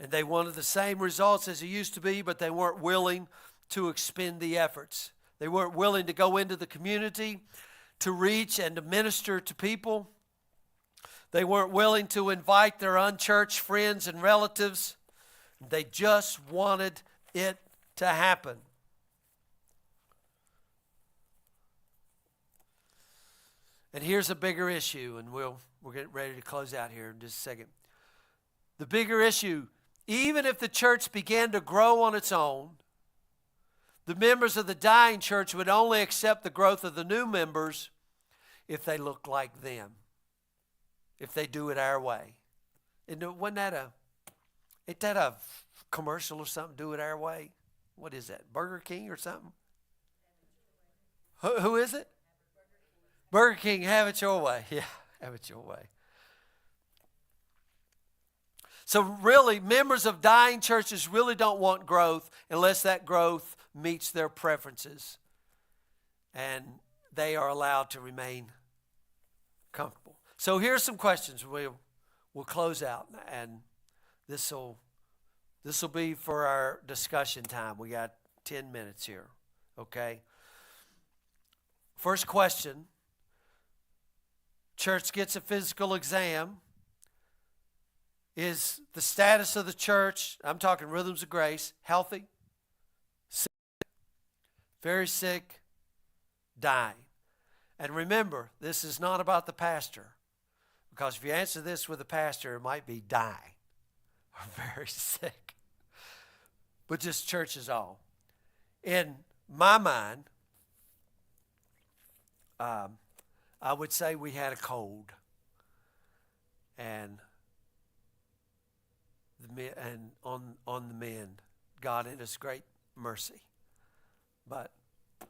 And they wanted the same results as it used to be, but they weren't willing to expend the efforts. They weren't willing to go into the community to reach and to minister to people. They weren't willing to invite their unchurched friends and relatives. They just wanted it to happen. And here's a bigger issue, and we'll get ready to close out here in just a second. The bigger issue, even if the church began to grow on its own, the members of the dying church would only accept the growth of the new members if they look like them, if they do it our way. And ain't that a commercial or something, do it our way? What is that, Burger King or something? Who is it? Burger King, have it your way. Yeah, have it your way. So really, members of dying churches really don't want growth unless that growth meets their preferences and they are allowed to remain comfortable. So here's some questions. We'll close out, and this will be for our discussion time. We got 10 minutes here, okay? First question. Church gets a physical exam. Is the status of the church, I'm talking Rhythms of Grace, healthy, sick, very sick, dying? And remember, this is not about the pastor. Because if you answer this with a pastor, it might be dying or very sick. But just church is all. In my mind, I would say we had a cold. And on the mend, God in His great mercy. But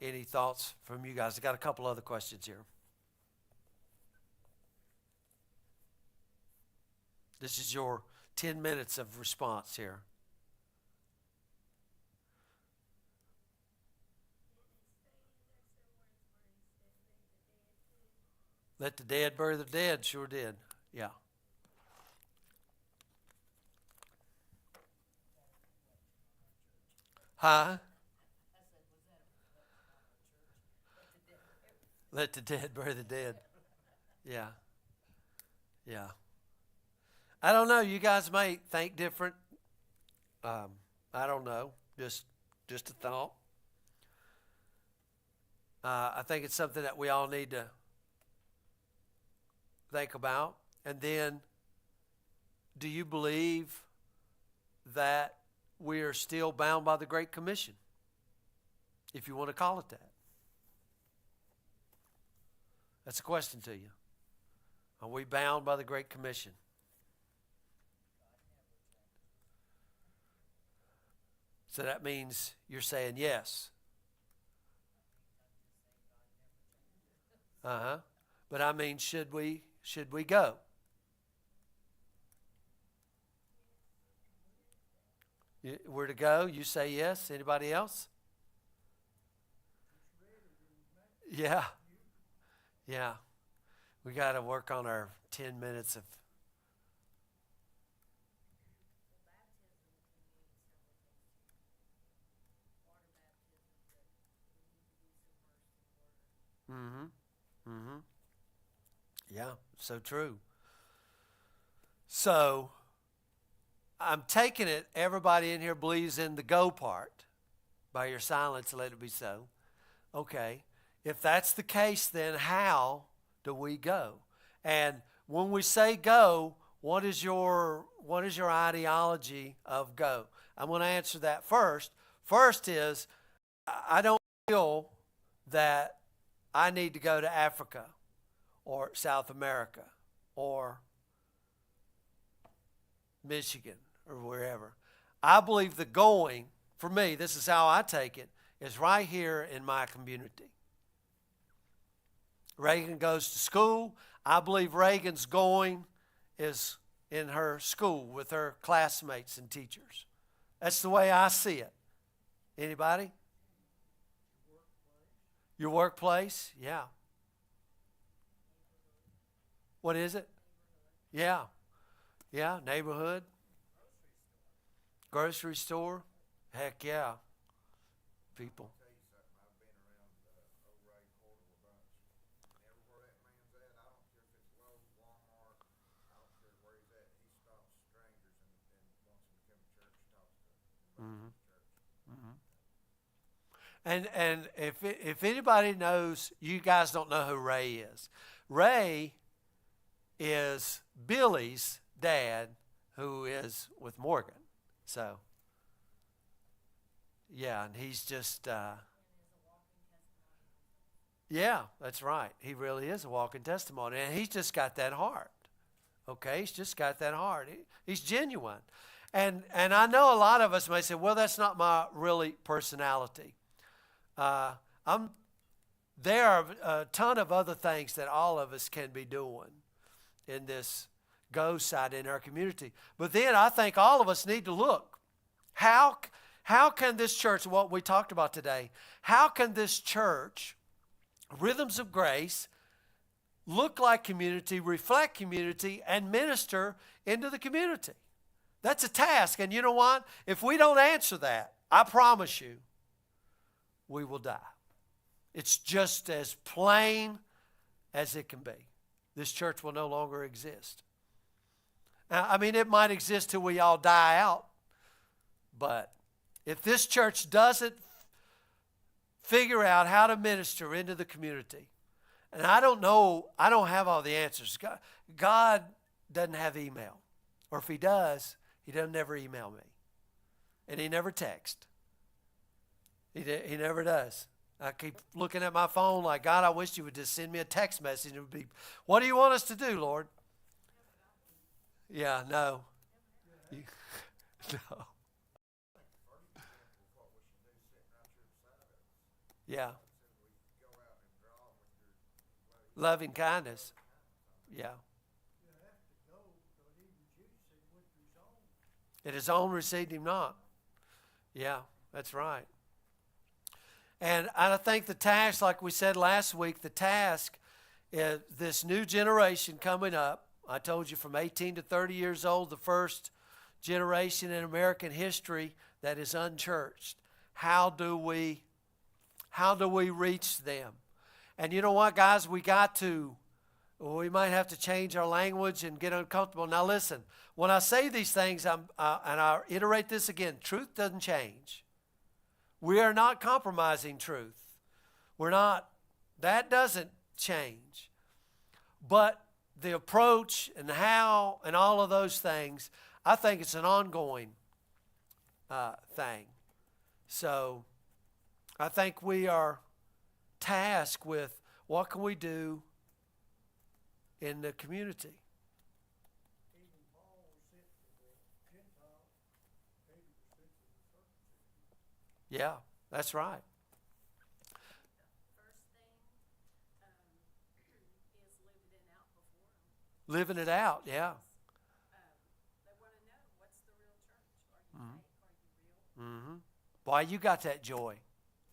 any thoughts from you guys? I got a couple other questions here. This is your 10 minutes of response here. Let the dead bury the dead. Sure did. Yeah. Huh? Let the dead bury the dead. Yeah. Yeah. I don't know. You guys may think different. I don't know. Just a thought. I think it's something that we all need to think about. And then, do you believe that we are still bound by the Great Commission? If you want to call it that. That's a question to you. Are we bound by the Great Commission? So that means you're saying yes. But I mean, should we go? We're to go. You say yes. Anybody else? Yeah. Yeah. We got to work on our 10 minutes of. Yeah, so true. So, I'm taking it everybody in here believes in the go part. By your silence, let it be so. Okay. If that's the case, then how do we go? And when we say go, what is your ideology of go? I'm going to answer that first. First is, I don't feel that I need to go to Africa or South America or Michigan or wherever. I believe the going, for me, this is how I take it, is right here in my community. Reagan goes to school. I believe Reagan's going is in her school with her classmates and teachers. That's the way I see it. Anybody? Your workplace? Yeah. What is it? Yeah. Yeah, neighborhood. Grocery store? Heck yeah. People. Mm-hmm. Mm-hmm. And if anybody knows, you guys don't know who Ray is. Ray is Billy's dad, who is with Morgan. So, yeah, and he's just, yeah, that's right. He really is a walking testimony, and he's just got that heart. Okay, he's just got that heart. He's genuine, and I know a lot of us may say, well, that's not my really personality. Uh, I'm. There are a ton of other things that all of us can be doing in this go side in our community. But then I think all of us need to look. How can this church, what we talked about today, how can this church, Rhythms of Grace, look like community, reflect community, and minister into the community? That's a task. And you know what? If we don't answer that, I promise you, we will die. It's just as plain as it can be. This church will no longer exist. Now, I mean, it might exist till we all die out, but if this church doesn't figure out how to minister into the community, and I don't know, I don't have all the answers. God doesn't have email. Or if he does, he doesn't ever email me. And he never texts. He never does. I keep looking at my phone like, God, I wish you would just send me a text message. It would be, what do you want us to do, Lord? Yeah, no. No. Yeah. Loving kindness. Yeah. And his own received him not. Yeah, that's right. And I think the task, like we said last week, the task is this new generation coming up. I told you from 18 to 30 years old, the first generation in American history that is unchurched. How do we reach them? And you know what, guys? We might have to change our language and get uncomfortable. Now listen, when I say these things, and I iterate this again, truth doesn't change. We are not compromising truth. That doesn't change. But the approach and how and all of those things, I think it's an ongoing thing. So I think we are tasked with what can we do in the community. Yeah, that's right. Living it out, yeah. They want to know what's the real church. Are you fake? Are you real? Mm-hmm. Why you got that joy?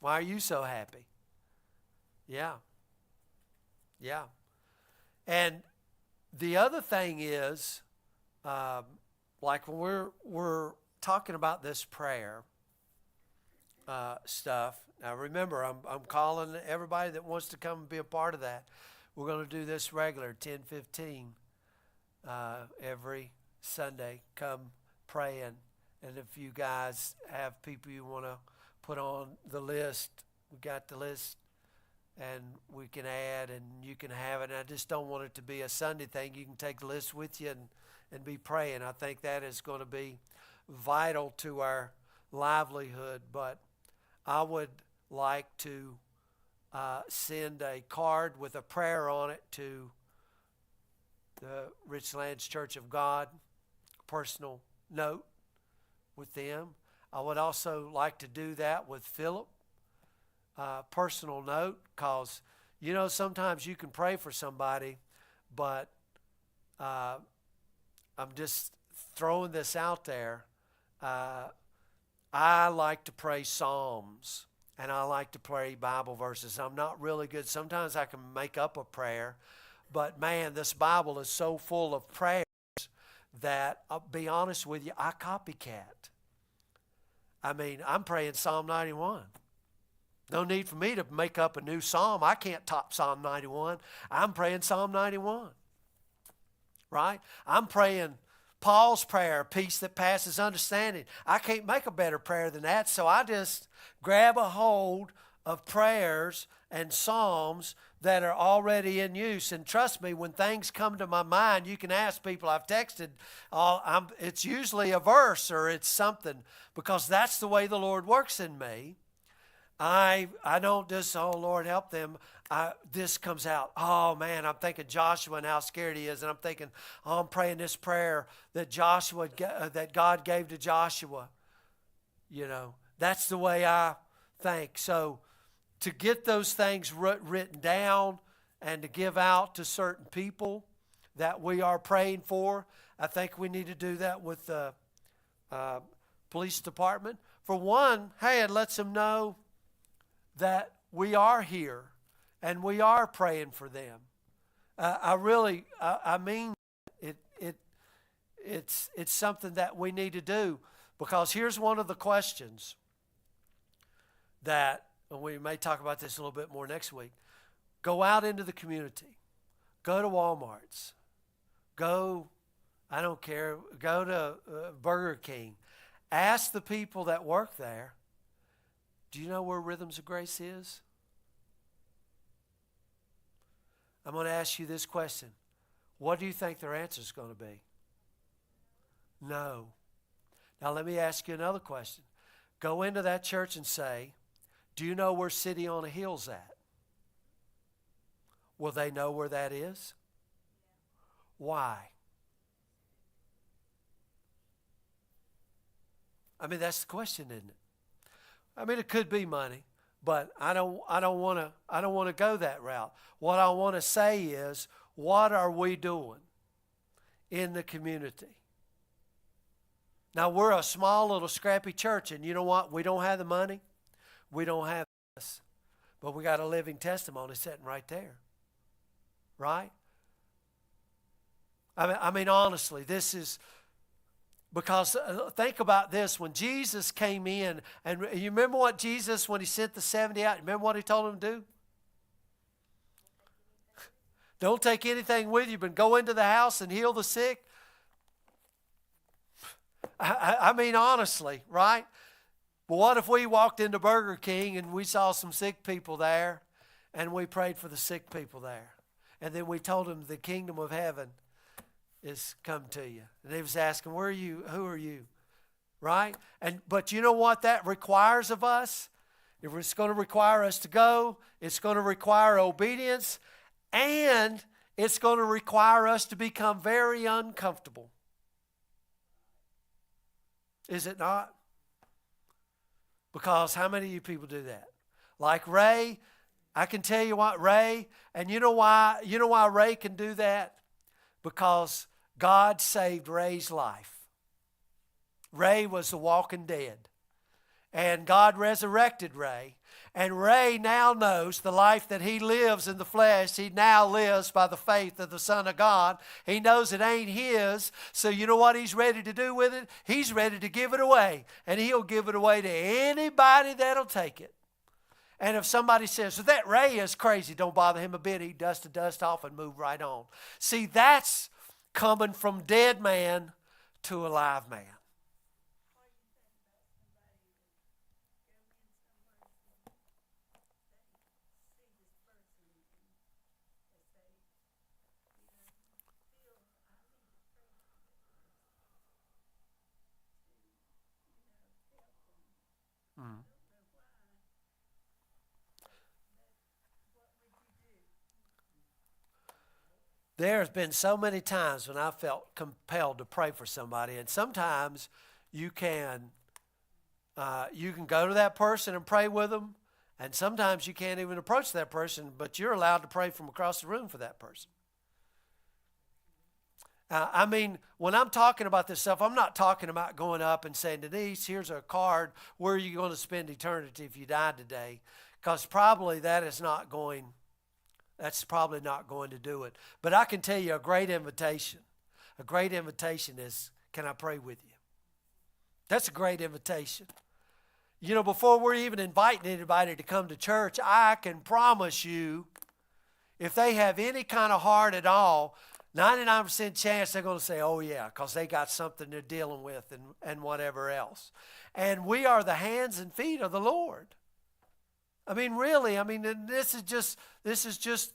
Why are you so happy? Yeah. Yeah. And the other thing is, like when we're talking about this prayer stuff. Now remember, I'm calling everybody that wants to come and be a part of that. We're going to do this regular, 10:15, every Sunday. Come praying. And if you guys have people you want to put on the list, we got the list, and we can add, and you can have it. And I just don't want it to be a Sunday thing. You can take the list with you and be praying. I think that is going to be vital to our livelihood. But I would like to send a card with a prayer on it to the Richlands Church of God, personal note with them. I would also like to do that with Philip, personal note, because, you know, sometimes you can pray for somebody, but I'm just throwing this out there. I like to pray Psalms, and I like to pray Bible verses. I'm not really good. Sometimes I can make up a prayer, but man, this Bible is so full of prayers that, I'll be honest with you, I copycat. I mean, I'm praying Psalm 91. No need for me to make up a new psalm. I can't top Psalm 91. I'm praying Psalm 91. Right? I'm praying Paul's prayer, peace that passes understanding. I can't make a better prayer than that, so I just grab a hold of prayers and psalms that are already in use. And trust me, when things come to my mind, you can ask people. I've texted. It's usually a verse or it's something, because that's the way the Lord works in me. I don't just, oh, Lord, help them. This comes out. Oh, man, I'm thinking Joshua and how scared he is. And I'm thinking, oh, I'm praying this prayer that that God gave to Joshua. You know, that's the way I think. So to get those things written down and to give out to certain people that we are praying for, I think we need to do that with the police department. For one, hey, it lets them know that we are here and we are praying for them. I mean, it's something that we need to do, because here's one of the questions that, and we may talk about this a little bit more next week. Go out into the community. Go to Walmart's. Go, I don't care, go to Burger King. Ask the people that work there, do you know where Rhythms of Grace is? I'm going to ask you this question. What do you think their answer is going to be? No. Now let me ask you another question. Go into that church and say, do you know where City on a Hill's at? Will they know where that is? Why? I mean, that's the question, isn't it? I mean, it could be money, but I don't want to go that route. What I want to say is, what are we doing in the community? Now, we're a small little scrappy church, and you know what? We don't have the money. We don't have this, but we got a living testimony sitting right there, right? I mean, honestly, this is. Because think about this, when Jesus came in, and you remember what Jesus, when he sent the 70 out, remember what he told them to do? Don't take anything with you, but go into the house and heal the sick. I mean, honestly, right? But what if we walked into Burger King and we saw some sick people there, and we prayed for the sick people there, and then we told them the kingdom of heaven is come to you. And he was asking, where are you? Who are you? Right? But you know what that requires of us? If it's going to require us to go, it's going to require obedience, and it's going to require us to become very uncomfortable. Is it not? Because how many of you people do that? Like Ray, I can tell you what, Ray, and you know why Ray can do that? Because God saved Ray's life. Ray was the walking dead. And God resurrected Ray. And Ray now knows the life that he lives in the flesh, he now lives by the faith of the Son of God. He knows it ain't his. So you know what he's ready to do with it? He's ready to give it away. And he'll give it away to anybody that'll take it. And if somebody says, well, that Ray is crazy, don't bother him a bit. He dust the dust off and move right on. See, that's coming from dead man to a live man. Mm. There's been so many times when I felt compelled to pray for somebody, and sometimes you can go to that person and pray with them, and sometimes you can't even approach that person, but you're allowed to pray from across the room for that person. I mean, when I'm talking about this stuff, I'm not talking about going up and saying, Denise, here's a card. Where are you going to spend eternity if you died today? Because probably that's probably not going to do it. But I can tell you a great invitation. A great invitation is, can I pray with you? That's a great invitation. You know, before we're even inviting anybody to come to church, I can promise you, if they have any kind of heart at all, 99% chance they're going to say, oh yeah, because they got something they're dealing with and whatever else. And we are the hands and feet of the Lord. I mean, really, I mean, this is just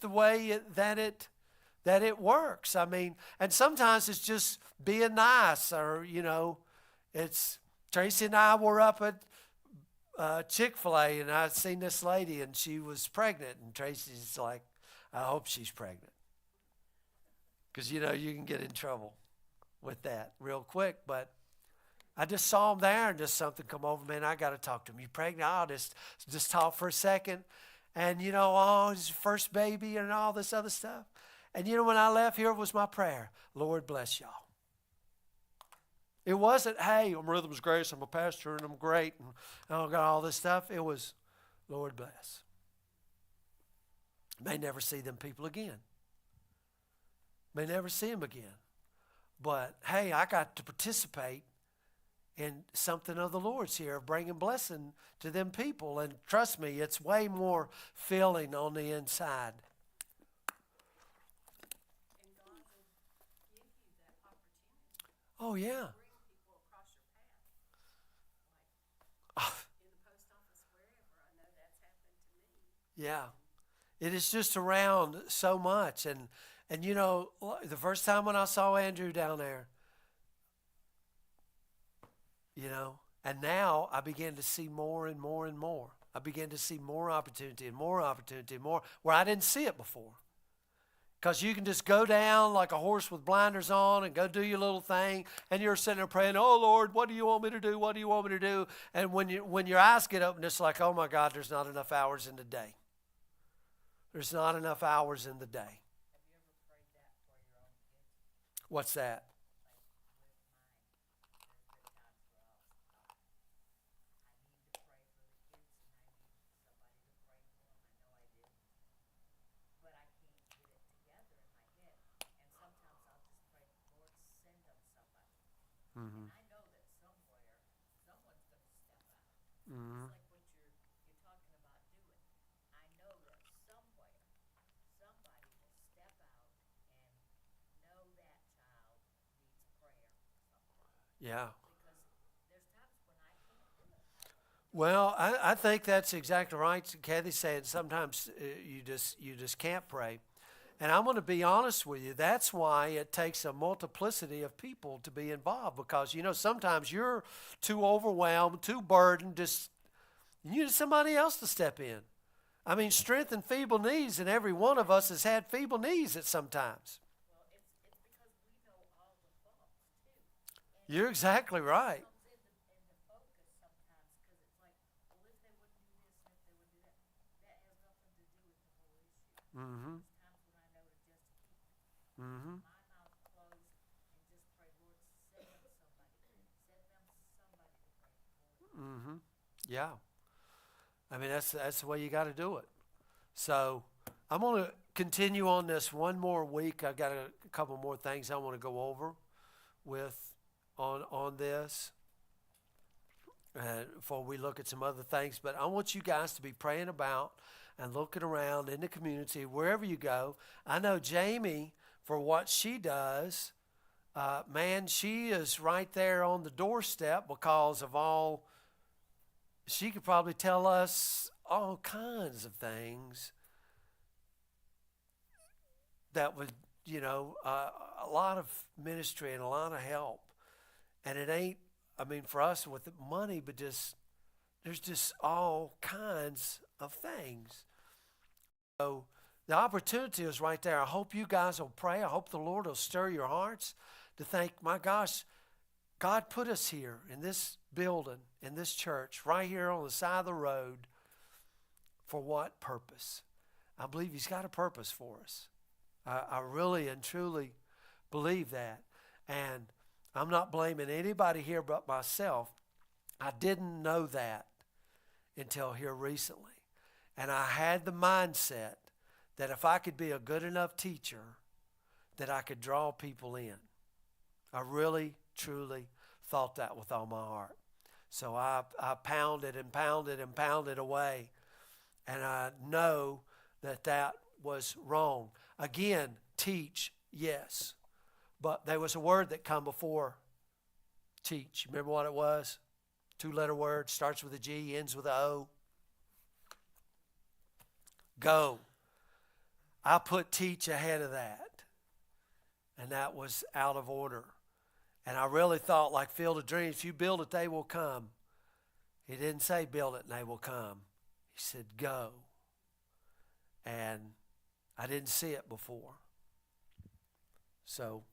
the way that it works. I mean, and sometimes it's just being nice, or, you know, it's, Tracy and I were up at Chick-fil-A, and I seen this lady, and she was pregnant, and Tracy's like, I hope she's pregnant. Because, you know, you can get in trouble with that real quick. But I just saw him there, and just something come over me, and I got to talk to him. You pregnant? I'll just talk for a second. And, you know, oh, it's your first baby and all this other stuff. And, you know, when I left, here was my prayer. Lord bless y'all. It wasn't, hey, I'm Rhythm's Grace, I'm a pastor, and I'm great, and I got all this stuff. It was, Lord bless. May never see them people again. May never see them again. But, hey, I got to participate in something of the Lord's here, bringing blessing to them people. And trust me, it's way more filling on the inside. And God will give you that opportunity. Oh, yeah. Bring people across your path. Like in the post office, wherever. I know that's happened to me. Yeah. It is just around so much. And you know, the first time when I saw Andrew down there, you know, and now I began to see more and more and more. I began to see more opportunity and more opportunity and more where I didn't see it before. Because you can just go down like a horse with blinders on and go do your little thing, and you're sitting there praying, oh, Lord, what do you want me to do? What do you want me to do? And when your eyes get open, it's like, oh, my God, there's not enough hours in the day. There's not enough hours in the day. Have you ever prayed that for your own kids? What's that? Mm-hmm. I know that somewhere, someone's going to step out. Mm-hmm. It's like what you're talking about doing. I know that somewhere, somebody will step out and know that child needs prayer or something. Yeah. Because there's times when I can't do it. Well, I think that's exactly right. Kathy's saying sometimes you just can't pray. And I'm going to be honest with you. That's why it takes a multiplicity of people to be involved, because, you know, sometimes you're too overwhelmed, too burdened. Just you need somebody else to step in. I mean, strength and feeble knees, and every one of us has had feeble knees at some times. Well, it's because we know all the faults too. And You're exactly right. it comes into focus sometimes because it's like, well, if they wouldn't do this and if they would do that, that has nothing to do with the whole issue. Mm-hmm. Mm-hmm. My mouth closed and just pray, Lord, send them somebody to pray for. Mm-hmm. Yeah. I mean, that's the way you got to do it. So I'm going to continue on this one more week. I've got a couple more things I want to go over on this before we look at some other things. But I want you guys to be praying about and looking around in the community, wherever you go. I know Jamie, for what she does, man, she is right there on the doorstep because of all, she could probably tell us all kinds of things that would, you know, a lot of ministry and a lot of help. And it ain't, I mean, for us with the money, but just, there's just all kinds of things. So the opportunity is right there. I hope you guys will pray. I hope the Lord will stir your hearts to think, my gosh, God put us here in this building, in this church, right here on the side of the road. For what purpose? I believe He's got a purpose for us. I really and truly believe that. And I'm not blaming anybody here but myself. I didn't know that until here recently. And I had the mindset that if I could be a good enough teacher, that I could draw people in. I really, truly thought that with all my heart. So I pounded and pounded and pounded away. And I know that that was wrong. Again, teach, yes. But there was a word that come before teach. Remember what it was? 2-letter word, starts with a G, ends with a O. Go. I put teach ahead of that. And that was out of order. And I really thought, like Field of Dreams, if you build it, they will come. He didn't say build it and they will come. He said go. And I didn't see it before. So